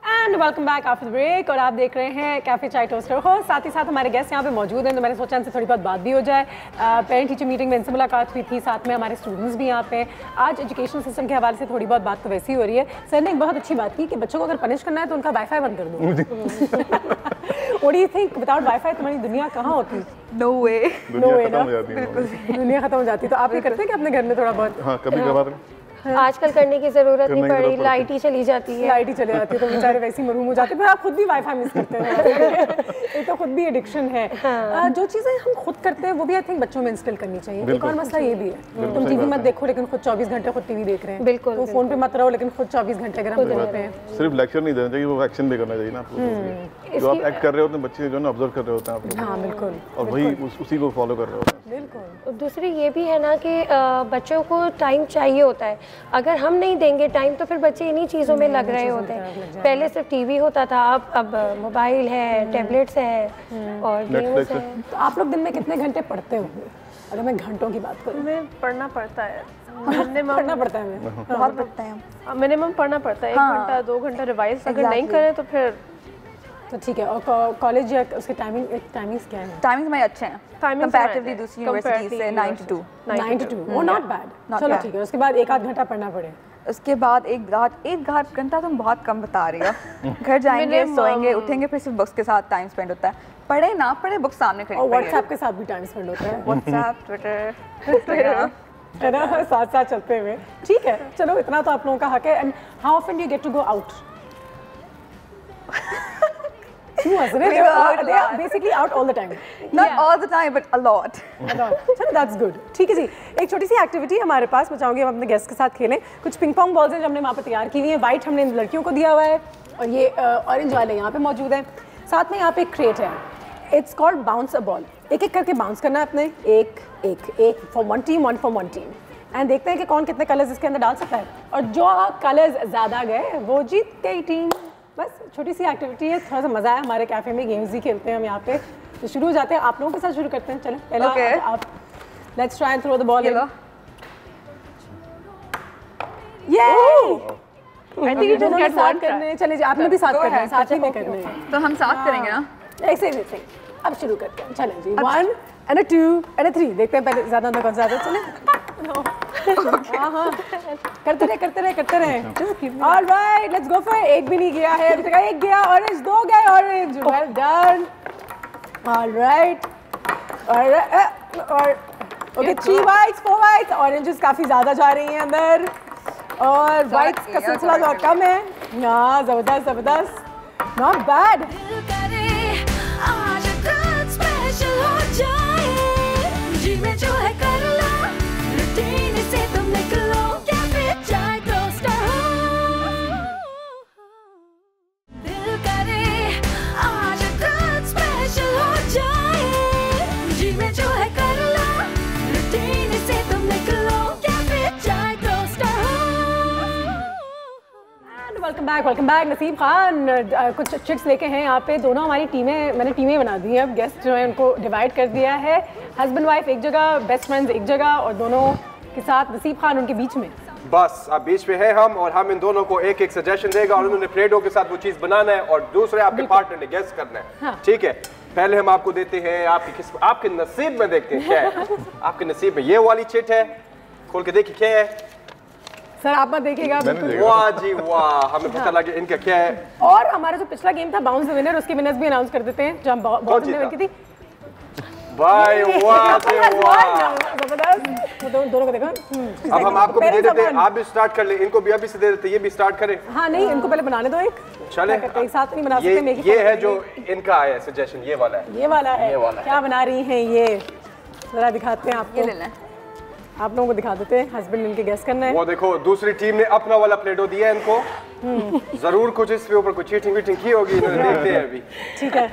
[SPEAKER 4] And welcome back after break, और आप देख रहे हैं कैफे चाय टोस्टर हो। साथ ही साथ हमारे गेस्ट यहाँ पे मौजूद हैं, तो मैंने सोचा इनसे थोड़ी बहुत बात भी हो जाए। पेरेंट टीचर मीटिंग में इनसे मुलाकात हुई थी, साथ में हमारे स्टूडेंट्स भी यहाँ पे। आज एजुकेशन सिस्टम के हवाले से थोड़ी बहुत बात तो वैसी हो रही है। सर ने एक बहुत अच्छी बात की कि बच्चों को अगर पनिश करना है तो उनका वाईफाई बंद कर दो। What do you think? Without wifi तुम्हारी दुनिया कहाँ होती?
[SPEAKER 10] नो वे
[SPEAKER 4] ना, दुनिया खत्म हो जाती। तो आप ये करते हैं कि अपने घर में थोड़ा बहुत?
[SPEAKER 8] हाँ, कभी-कभार
[SPEAKER 9] आजकल करने की जरूरत नहीं पड़ी, लाइट ही चली जाती है।
[SPEAKER 4] लाइट ही चली जाती है तो बेचारे वैसे ही मरूम हो जाते हैं। पर आप खुद भी वाईफाई मिस करते हैं। ये तो खुद भी एडिक्शन है। जो चीज़ें हम खुद करते हैं वो भी आई थिंक बच्चों में इंस्टॉल करनी चाहिए। एक और मसला ये भी है, तुम टीवी मत देखो लेकिन खुद 24 घंटे खुद टीवी देख रहे हैं।
[SPEAKER 9] बिल्कुल।
[SPEAKER 4] तो फोन पे मत रहो लेकिन खुद 24 घंटे अगर हम देखते हैं।
[SPEAKER 8] सिर्फ लेक्चर नहीं देना चाहिए, वो एक्शन भी करना चाहिए ना आपको। जो आप एक्ट कर रहे होते हैं, बच्चे जो है ना ऑब्जर्व कर रहे होते हैं आप लोग।
[SPEAKER 4] हाँ बिल्कुल।
[SPEAKER 8] और वही उसी को फॉलो कर रहे होते हैं।
[SPEAKER 4] बिल्कुल।
[SPEAKER 9] दूसरी ये भी है ना कि बच्चों को टाइम चाहिए होता है। अगर हम नहीं देंगे टाइम तो फिर बच्चे इन्हीं चीज़ों में लग रहे होते हैं। पहले सिर्फ टीवी होता था, अब मोबाइल है, टैबलेट्स हैं और गेम्स हैं।
[SPEAKER 4] तो आप लोग दिन में कितने घंटे पढ़ते हो? अगर मैं घंटों की बात करूँ,
[SPEAKER 11] मैं पढ़ना पड़ता है,
[SPEAKER 4] पढ़ना पड़ता है,
[SPEAKER 10] बहुत पढ़ता है,
[SPEAKER 11] मिनिमम पढ़ना पड़ता है। 1 घंटा 2 घंटा रिवाइज अगर नहीं करें तो फिर
[SPEAKER 4] तो ठीक है। और कॉलेज या उसके टाइमिंग्स क्या है?
[SPEAKER 10] टाइमिंग्स में अच्छे हैं कंपैरेटिवली दूसरी यूनिवर्सिटी से। 9 to 2
[SPEAKER 4] वो नॉट बैड। चलो ठीक है। उसके बाद 1 आध घंटा पढ़ना पड़े।
[SPEAKER 10] उसके बाद एक आध घंटा तुम बहुत कम बता रही हो। घर जाएंगे, सोएंगे, उठेंगे, फिर सिर्फ बुक्स के साथ टाइम स्पेंड होता है। पढ़े ना पढ़े बुक्स सामने खड़ी
[SPEAKER 4] और व्हाट्सएप के साथ भी टाइम स्पेंड होता है।
[SPEAKER 10] व्हाट्सएप, ट्विटर
[SPEAKER 4] है ना, साथ साथ चलते हुए। ठीक है, चलो इतना तो आप लोगों का हक है। And how often you get to go out? Basically out all the time.
[SPEAKER 10] Not all the time, but a lot.
[SPEAKER 4] चलो that's good. ठीक है जी। एक छोटी सी एक्टिविटी हमारे पास, मैं चाहूँगी हम अपने गेस्ट के साथ खेलें। कुछ पिंग पोंग बॉल्स हैं जो हमने वहाँ पर तैयार की हुई हैं। वाइट हमने लड़कियों को दिया हुआ है और ये ऑरेंज वाले यहाँ पे मौजूद हैं। साथ में यहाँ पे एक क्रेट है, it's called bounce a ball. एक एक करके बाउंस करना है अपने, एक for one team, one for one team. And देखते हैं कि कौन कितने कलर्स इसके अंदर डाल सकता है, और जो कलर्स ज़्यादा गए वो जीत गई टीम। बस छोटी सी एक्टिविटी है, थोड़ा सा मज़ा है। हमारे कैफ़े में गेम्स भी खेलते हैं हम यहाँ पे। तो शुरू हो जाते हैं, आप लोगों के साथ शुरू करते हैं। चलो पहले आप let's try and throw the ball. ये साथ करने, चले आपने भी साथ करना है, साथ ही में करने हैं।
[SPEAKER 10] तो हम साथ करेंगे ना,
[SPEAKER 4] ऐसे ही। अब शुरू करते हैं, चलें जी। 1 and a 2 and a 3। देखते हैं पहले ज़्यादा अंदर कौन ज़्यादा। चले हाँ करते रहे। Alright, let's go for. एक भी नहीं गया है अभी तक। एक गया ऑरेंज, 2 गए ऑरेंज। Well done. ऑलराइट, और ओके 3 वाइट्स, 4 वाइट्स। ऑरेंजेस काफ़ी ज़्यादा जा रही हैं अंदर और वाइट्स का सिलसिला बहुत कम है। हाँ ज़बरदस्त, नॉट बैड।
[SPEAKER 1] जो है कर लो, रूटीन से तुम निकलो, कैफे चाय टोस्टर हो। दिल करे आज कुछ स्पेशल हो जाए, जी में जो है कर लो, रूटीन से तुम निकलो, कैफे चाय टोस्टर हो।
[SPEAKER 4] वेलकम बैक नसीब खान। कुछ चिट्स लेके हैं यहाँ पे। दोनों हमारी टीमें, मैंने टीमें बना दी हैं। अब गेस्ट जो है उनको डिवाइड कर दिया है। हस्बैंड वाइफ एक जगह, बेस्ट फ्रेंड्स एक जगह, और दोनों के साथ नसीब खान उनके बीच में।
[SPEAKER 6] बस अब बीच में है हम, और हम इन दोनों को एक एक सजेशन देगा और उन्होंने प्लेडो के साथ वो चीज बनाना है और दूसरे आपके पार्टनर ने गेस करना है। ठीक है, पहले हम आपको देते हैं आपके नसीब में, देखते हैं क्या है आपके नसीब में। ये वाली चिट है, खोल के देखिए क्या है।
[SPEAKER 4] सर आप मत देखिएगा।
[SPEAKER 6] वाह जी वाह, हमें पता लगे इनका क्या है।
[SPEAKER 4] और हमारा जो पिछला गेम था बाउंस द विनर, उसके विनर्स भी अनाउंस कर देते हैं जो हम बाउंस विनर की थी।
[SPEAKER 6] भाई वाह जी वाह,
[SPEAKER 4] जबरदस्त। दोनों को देखो।
[SPEAKER 6] अब हम आपको भी दे देते हैं, आप भी स्टार्ट कर ले, इनको भी अभी से दे देते, ये भी स्टार्ट करें।
[SPEAKER 4] हाँ नहीं, इनको पहले बनाने दो एक।
[SPEAKER 6] चले
[SPEAKER 4] एक साथ नहीं बना सकते।
[SPEAKER 6] ये है जो इनका आया सजेशन, ये वाला है।
[SPEAKER 4] ये वाला है। क्या बना रही हैं ये, जरा दिखाते हैं आपको।
[SPEAKER 10] ये ले लें,
[SPEAKER 4] आप लोगों को दिखा देते हैं। हस्बैंड इनके गेस करना है।
[SPEAKER 6] वो देखो दूसरी टीम ने अपना वाला प्लेडो दिया है इनको। जरूर कुछ इसके ऊपर कुछ चीटिंग वीटिंग की होगी, इन्होंने देखते हैं अभी।
[SPEAKER 4] ठीक है,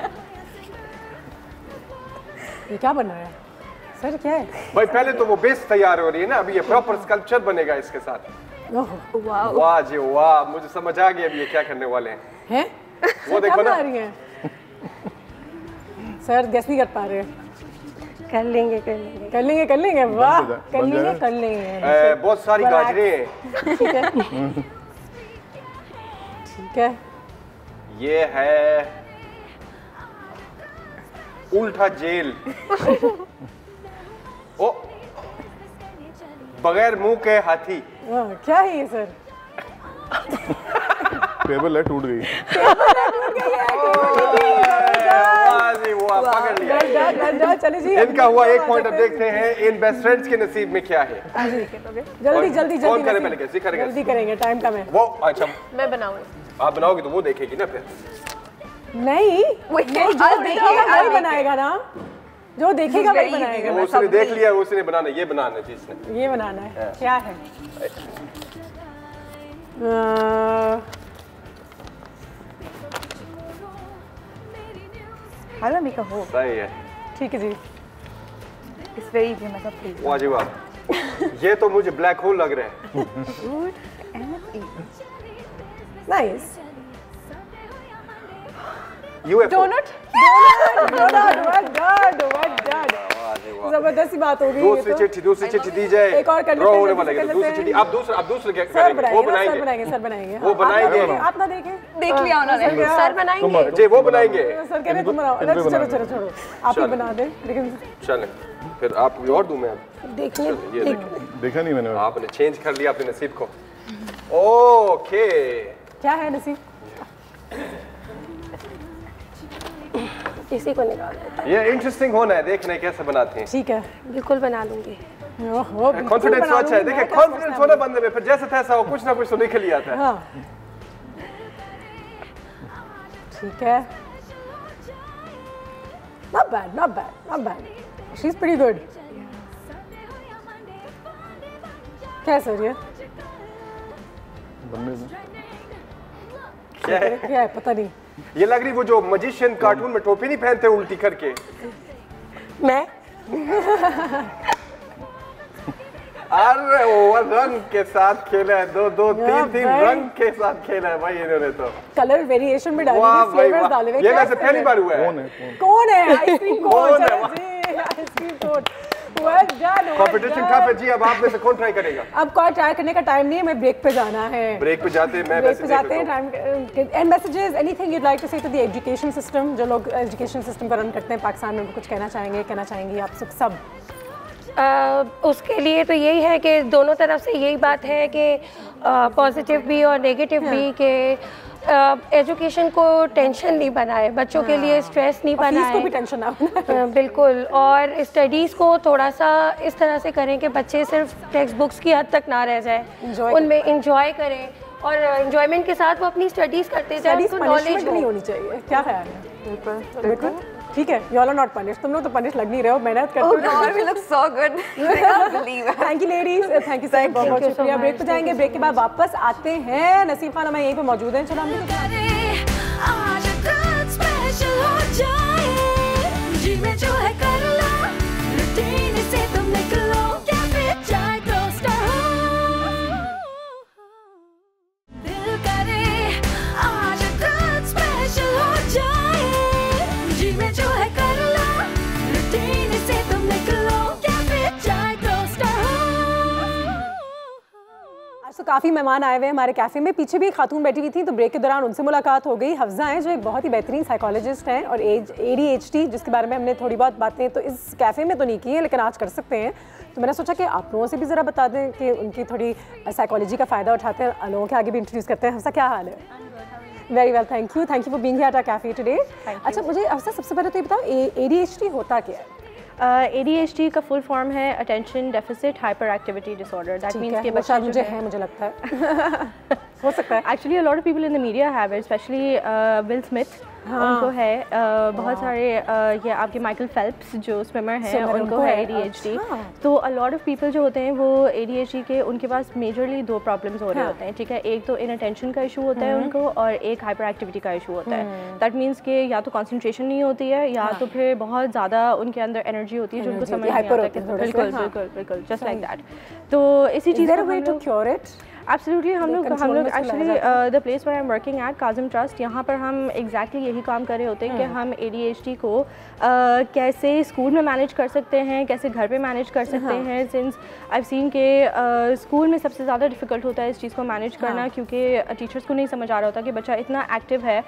[SPEAKER 4] ये क्या बन रहा है सर, क्या है?
[SPEAKER 6] भाई पहले तो वो बेस तैयार हो रही है ना, अभी ये प्रॉपर स्कल्पचर बनेगा इसके साथ। वाह जी वाह, मुझे समझ आ गया अभी ये क्या करने वाले हैं। वो देखो ना।
[SPEAKER 4] सर गेस नहीं कर पा रहे।
[SPEAKER 9] कर लेंगे।
[SPEAKER 4] वाह, कर लेंगे।
[SPEAKER 6] बहुत सारी गाजरें हैं।
[SPEAKER 4] ठीक है।
[SPEAKER 6] ये है उल्टा जेल। ओ, बगैर मुंह के हाथी।
[SPEAKER 4] क्या है ये सर?
[SPEAKER 8] टेबल है, टूट गई।
[SPEAKER 6] पकड़ लिया।
[SPEAKER 4] चले जी,
[SPEAKER 6] इनका हुआ 1 पॉइंट। अब देखते हैं इन बेस्ट फ्रेंड्स के नसीब में क्या है।
[SPEAKER 4] जल्दी
[SPEAKER 6] कौन करे पहले, कैसे करेगा?
[SPEAKER 4] जल्दी करेंगे, टाइम कम है।
[SPEAKER 6] वो अच्छा
[SPEAKER 11] मैं बनाऊंगी।
[SPEAKER 6] आप बनाओगे तो वो देखेगी ना फिर।
[SPEAKER 4] नहीं, जो देखेगा वही बनाएगा ना, जो देखेगा वही बनाएगा।
[SPEAKER 6] उसने देख लिया, उसने बनाना, ये बनाना है जिसने।
[SPEAKER 4] ये बनाना है। क्या है?
[SPEAKER 10] हेलो मिका हो।
[SPEAKER 6] सही है।
[SPEAKER 4] ठीक है जी।
[SPEAKER 10] इट्स वेरी इजी मतलब प्लीज।
[SPEAKER 6] वाह जी वाह, ये तो मुझे ब्लैक होल लग रहा है।
[SPEAKER 4] नाइस।
[SPEAKER 10] डोनट।
[SPEAKER 4] जबरदस्त बात होगी।
[SPEAKER 6] दूसरी चिट्ठी दी जाए।
[SPEAKER 4] एक और कर
[SPEAKER 6] होने वाला है। दूसरी चिट्ठी आप दूसरे क्या करेंगे? वो बनाएंगे। वो बनाएंगे।
[SPEAKER 4] आप ना देखें,
[SPEAKER 10] देख लिया उन्होंने।
[SPEAKER 9] सर बनाएंगे
[SPEAKER 6] जी, वो बनाएंगे।
[SPEAKER 4] सर कह रहे तुम बनाओ। चलो छोड़ो, आप ही बना दे। लेकिन
[SPEAKER 6] चलें फिर, आप कोई और दूं मैं?
[SPEAKER 8] देखा नहीं मैंने।
[SPEAKER 6] आपने चेंज कर लिया अपने नसीब को। ओके,
[SPEAKER 4] क्या है नसीब?
[SPEAKER 9] इसी को निकाल देते हैं।
[SPEAKER 6] ये इंटरेस्टिंग होना है, देखना है कैसे बनाते हैं।
[SPEAKER 4] ठीक है,
[SPEAKER 9] बिल्कुल बना लूंगी।
[SPEAKER 6] कॉन्फिडेंस तो अच्छा है। देखिए कॉन्फिडेंस होना बंदे में, फिर जैसे तैसा हो कुछ ना कुछ तो निकल ही आता है।
[SPEAKER 4] हाँ। ठीक है। Not bad. She's pretty good. क्या सर ये? क्या है पता नहीं।
[SPEAKER 6] ये लग रही वो जो मजिशियन कार्टून में टोपी नहीं पहनते उल्टी करके।
[SPEAKER 9] मैं
[SPEAKER 6] अरे वो रंग के साथ खेला है, दो तीन रंग के साथ खेला है भाई इन्होंने तो।
[SPEAKER 4] कलर वेरिएशन में डाले हुए, फ्लेवर्स डाले हुए।
[SPEAKER 6] ये वैसे पहली बार हुआ है।
[SPEAKER 4] कौन है? आइसक्रीम कोन जी, ice cream cone. Well done.
[SPEAKER 6] Competition tough है जी। अब आप में से कौन ट्राई करेगा?
[SPEAKER 4] अब कौन ट्राई करने का टाइम नहीं है, मैं ब्रेक पे जाना है।
[SPEAKER 6] ब्रेक पे जाते हैं, मैं
[SPEAKER 4] ब्रेक पे जाते हैं। Time and messages, anything you'd like to say to the education system, जो लोग एजुकेशन सिस्टम को रन करते हैं पाकिस्तान में, कुछ कहना चाहेंगी आप सब?
[SPEAKER 9] उसके लिए तो यही है कि दोनों तरफ से यही बात है कि पॉजिटिव भी और नेगेटिव भी, कि एजुकेशन को टेंशन नहीं बनाए, बच्चों के लिए स्ट्रेस नहीं बनाए,
[SPEAKER 4] को भी टेंशन ना बनाए।
[SPEAKER 9] बिल्कुल। और स्टडीज़ को थोड़ा सा इस तरह से करें कि बच्चे सिर्फ टेक्स्ट बुक्स की हद तक ना रह जाए, उनमें इंजॉय करें और इंजॉयमेंट के साथ वो अपनी स्टडीज़ करते जाए, उनको नॉलेज
[SPEAKER 4] नहीं होनी चाहिए। क्या ख्याल है? बिल्कुल ठीक है। You all are not punish, तुम लोग तो पनिश लग नहीं रहे हो, मेहनत करते हो।
[SPEAKER 10] We look so good.
[SPEAKER 4] Thank you ladies, thank you sir, बहुत शुक्रिया। ब्रेक पे जाएंगे, ब्रेक के बाद वापस आते हैं। नसीब खान हमारे यहीं पे मौजूद हैं। चलो हम
[SPEAKER 1] आज कुछ स्पेशल हो जाए, जी में जो है कर लो, रूटीन से तुम निकलो, क्या फिर चाय टोस्टर हो, दिल करे आज कुछ स्पेशल हो जाए, जी में जो है कर लो, रूटीन से तुम निकलो, क्या फिर चाय टोस्टर हो।
[SPEAKER 4] काफ़ी मेहमान आए हुए हैं हमारे कैफ़े में। पीछे भी एक खातून बैठी हुई थी, तो ब्रेक के दौरान उनसे मुलाकात हो गई। हफ्जा हैं जो एक बहुत ही बेहतरीन साइकोलॉजिस्ट हैं और ADHD जिसके बारे में हमने थोड़ी बहुत बातें तो इस कैफ़े में तो नहीं की हैं, लेकिन आज कर सकते हैं। तो मैंने सोचा कि आप लोगों से भी ज़रा बता दें कि उनकी थोड़ी साइकोलॉजी का फ़ायदा उठाते हैं। लोगों के आगे भी इंट्रोड्यूस करते हैं। हफ्सा, क्या हाल है? Very well, thank you for being here at our cafe today. अच्छा, मुझे हफ्सा सबसे पहले तो ये बताओ ADHD होता क्या है?
[SPEAKER 11] ADHD का फुल फॉर्म है attention deficit hyper activity disorder. That means के
[SPEAKER 4] बच्चे मुझे है, मुझे लगता है हो सकता है।
[SPEAKER 11] Actually a lot of people in the media have it, specially will Smith, उनको है। बहुत सारे ये आपके माइकल फेल्प्स जो स्विमर हैं उनको है ADHD। तो अ लॉट ऑफ पीपल जो होते हैं वो ADHD के उनके पास मेजरली 2 प्रॉब्लम्स हो रहे होते हैं, ठीक है। एक तो इनअटेंशन का इशू होता है उनको, और एक हाइपर एक्टिविटी का इशू होता है। दैट मीन्स कि या तो कंसंट्रेशन नहीं होती है, या तो फिर बहुत ज़्यादा उनके अंदर एनर्जी होती है जो उनको समझ नहीं आता। बिल्कुल बिल्कुल बिल्कुल, जस्ट लाइक दैट। तो इसी चीज़ एब्सोल्युटली हम लोग actually the place where I am working at Kazim Trust, यहाँ पर हम एग्जैक्टली यही काम कर रहे होते हैं कि हम ADHD को कैसे स्कूल में मैनेज कर सकते हैं, कैसे घर पे मैनेज कर सकते हैं। सिंस आई हैव सीन के स्कूल में सबसे ज़्यादा डिफ़िकल्ट होता है इस चीज़ को मैनेज करना, क्योंकि टीचर्स को नहीं समझ आ रहा होता कि बच्चा इतना एक्टिव है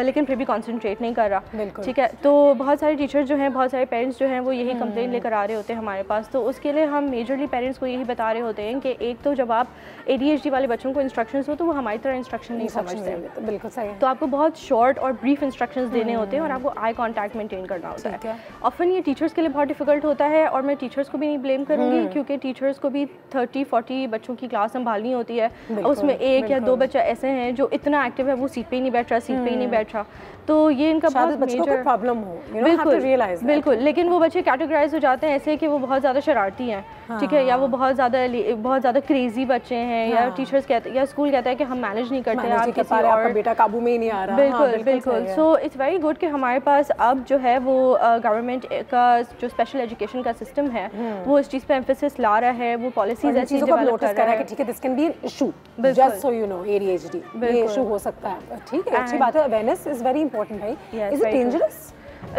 [SPEAKER 11] लेकिन फिर भी कॉन्सेंट्रेट नहीं कर रहा, ठीक है। तो बहुत सारे टीचर्स जो हैं, बहुत सारे पेरेंट्स जो हैं वो यही कंप्लेन लेकर आ रहे होते हैं हमारे पास। तो उसके लिए हम मेजरली पेरेंट्स को यही बता रहे होते हैं कि एक तो जब आप ADHD वाले बच्चों को इंस्ट्रक्शंस हो तो वो हमारी तरह इंस्ट्रक्शन नहीं समझते,
[SPEAKER 4] तो बिल्कुल सही है।
[SPEAKER 11] तो आपको बहुत शॉर्ट और ब्रीफ इंस्ट्रक्शंस देने होते हैं और आपको आई कांटेक्ट मेंटेन करना होता है। ऑफन ये टीचर्स के लिए बहुत डिफिकल्ट होता है, और मैं टीचर्स को भी नहीं ब्लेम करूँगी, क्योंकि टीचर्स को भी 30-40 बच्चों की क्लास संभालनी होती है। उसमें 1 या 2 बच्चे ऐसे हैं जो इतना एक्टिव है वो सीट पे ही नहीं बैठ रहा, सीट पे ही नहीं बैठ रहा। तो ये इनका बहुत मेजर
[SPEAKER 4] प्रॉब्लम हो,
[SPEAKER 11] बिल्कुल। लेकिन वो बच्चे कैटेगराइज हो जाते हैं ऐसे कि वो बहुत ज़्यादा शरारती हैं, ठीक है, या वो बहुत ज़्यादा क्रेजी बच्चे हैं, या टीचर्स कहते हैं या स्कूल कहता है कि हम मैनेज नहीं करते, आप किसी और
[SPEAKER 4] बेटा काबू में ही नहीं आ रहा।
[SPEAKER 11] बिल्कुल। सो इट्स वेरी गुड कि हमारे पास अब जो है वो गवर्नमेंट का जो स्पेशल एजुकेशन का सिस्टम है वो इस चीज़ पे एम्फेसिस ला रहा है, वो पॉलिसीज ऐसी डेवलप कर रहा है
[SPEAKER 4] कि ठीक है, this can be an issue, just so you know ADHD ये इशू हो सकता है, ठीक है। अच्छी बात है, अवेयरनेस इज वेरी इंपॉर्टेंट भाई। Is it dangerous?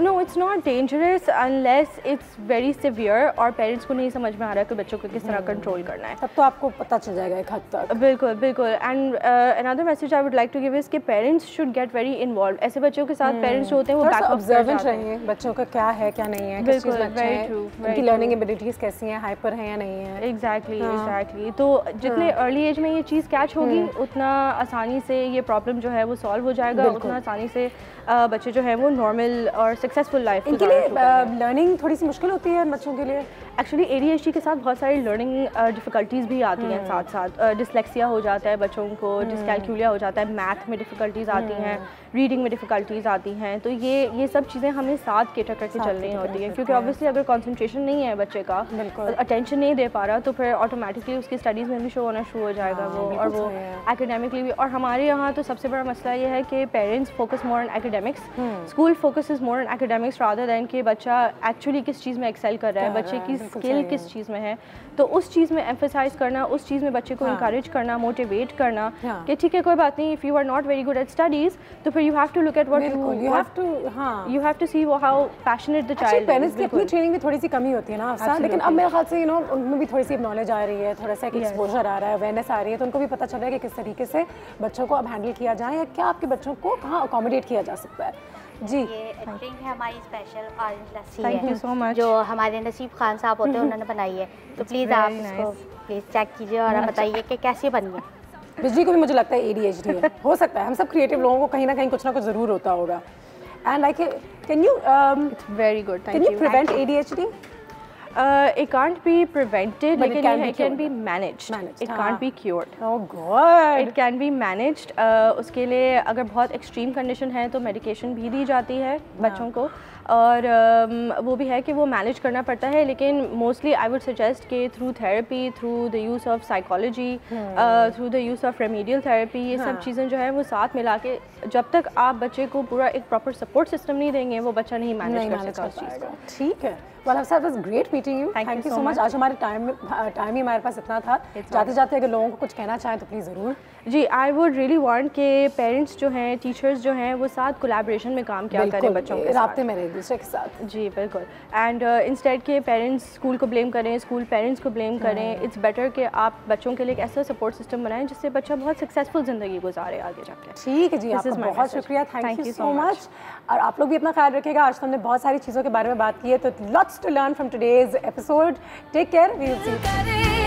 [SPEAKER 11] No, it's not dangerous unless it's very severe और पेरेंट्स को नहीं समझ में आ रहा है कि बच्चों को किस तरह कंट्रोल करना है।
[SPEAKER 4] तब तो आपको पता चल जाएगा एक हद तक।
[SPEAKER 11] बिल्कुल। And another message I would like to give is कि parents should get very involve. ऐसे बच्चों के साथ पेरेंट्स जो होते हैं वो बैक
[SPEAKER 4] ऑब्जर्वेंट रहे बच्चों का क्या है क्या नहीं है, किस चीज़ में अच्छा है, उनकी लर्निंग एबिलिटीज कैसी हैं, हाइपर हैं या नहीं है।
[SPEAKER 11] एग्जैक्टली। तो जितने अर्ली एज में ये चीज़ कैच होगी उतना आसानी से ये प्रॉब्लम जो है वो सॉल्व हो जाएगा, उतना आसानी से बच्चे जो है वो नॉर्मल और सक्सेसफुल लाइफ
[SPEAKER 4] इनके लिए लर्निंग थोड़ी सी मुश्किल होती है बच्चों के लिए।
[SPEAKER 11] एक्चुअली ADHD के साथ बहुत सारी लर्निंग डिफ़िकल्टीज़ भी आती हैं, साथ डिसलेक्सिया हो जाता है बच्चों को, डिसकैलकुलिया हो जाता है, मैथ में डिफ़िकल्टीज़ आती हैं, रीडिंग में डिफ़िकल्टीज़ आती हैं। तो ये सब चीज़ें हमें साथ केटर करके चलनी होती हैं, क्योंकि ऑब्वियसली अगर कंसंट्रेशन नहीं है बच्चे का, अटेंशन नहीं दे पा रहा, तो फिर ऑटोमेटिकली उसकी स्टडीज़ में भी शो होना शुरू हो जाएगा वो एकेडमिकली भी। और हमारे यहाँ तो सबसे बड़ा मसला ये है कि parents focus more on academics, school focuses more on academics rather than कि बच्चा एक्चुअली किस चीज़ में एक्सेल कर रहा है, बच्चे की स्किल किस चीज़ में है। तो उस चीज़ में एम्फेसाइज करना, उस चीज़ में बच्चे को इंकरेज करना, मोटिवेट करना कि ठीक है कोई बात नहीं, if you are not very good at studies तो फिर you have to look at what you have to see how passionate the child.
[SPEAKER 4] Parents की अपनी ट्रेनिंग में थोड़ी सी कमी होती है ना, लेकिन अब मेरे ख्याल से उनमें भी थोड़ी सी नॉलेज आ रही है, थोड़ा सा एक्सपोजर आ रहा है, अवेयरनेस आ रही है, तो उनको भी पता चल रहा है कि किस तरीके से बच्चों को अब हैंडल किया जाए या क्या आपके बच्चों को कहाँ अकोमोडेट किया जा सकता है। जी,
[SPEAKER 2] ये ड्रिंक है हमारी special orange lassi
[SPEAKER 11] thank you so much,
[SPEAKER 2] जो हमारे नसीब खान साहब होते हैं उन्होंने बनाई है। तो प्लीज़ आप इसको प्लीज़ चेक कीजिए और बताइए कि कैसी बनी है।
[SPEAKER 4] बिजली को भी मुझे लगता है ADHD है, हो सकता है, हम सब क्रिएटिव लोगों को कहीं ना कहीं कुछ ना कुछ ज़रूर होता होगा। And like can you
[SPEAKER 11] very good,
[SPEAKER 4] can you prevent ADHD?
[SPEAKER 11] It can't be prevented,
[SPEAKER 4] but
[SPEAKER 11] it can be managed. It can't be cured.
[SPEAKER 4] Oh God!
[SPEAKER 11] It can be managed. उसके लिए अगर बहुत एक्सट्रीम कंडीशन है तो medication भी दी जाती है बच्चों को, और वो भी है कि वो मैनेज करना पड़ता है, लेकिन मोस्टली आई वुड सजेस्ट कि through therapy, through the use of psychology, through the use of remedial therapy, ये सब चीज़ें जो है वो साथ मिला के जब तक आप बच्चे को पूरा एक प्रॉपर सपोर्ट सिस्टम नहीं देंगे वो बच्चा नहीं मैनेज कर सकता उस चीज़ को।
[SPEAKER 4] ठीक है, well, it was great meeting you, thank you so much. आज हमारे टाइम ही हमारे पास इतना था। जाते जाते अगर लोगों को कुछ कहना चाहें तो प्लीज़ ज़रूर।
[SPEAKER 11] जी, आई वुड रियली वांट कि पेरेंट्स जो हैं, टीचर्स जो हैं, वो साथ कोलैबोरेशन में काम किया करें बच्चों के साथ,
[SPEAKER 4] राब्ते में एक दूसरे के साथ।
[SPEAKER 11] जी बिल्कुल। एंड इंस्टेड के पेरेंट्स स्कूल को ब्लेम करें, स्कूल पेरेंट्स को ब्लेम करें, इट्स बेटर कि आप बच्चों के लिए एक ऐसा सपोर्ट सिस्टम बनाएं जिससे बच्चा बहुत सक्सेसफुल ज़िंदगी गुजारे आगे जाके।
[SPEAKER 4] ठीक है जी, आपका बहुत शुक्रिया, थैंक यू सो मच। और आप लोग भी अपना ख्याल रखिएगा। आज तो हमने बहुत सारी चीज़ों के बारे में बात की है, तो lots to learn from today's episode. Take care, we will see you.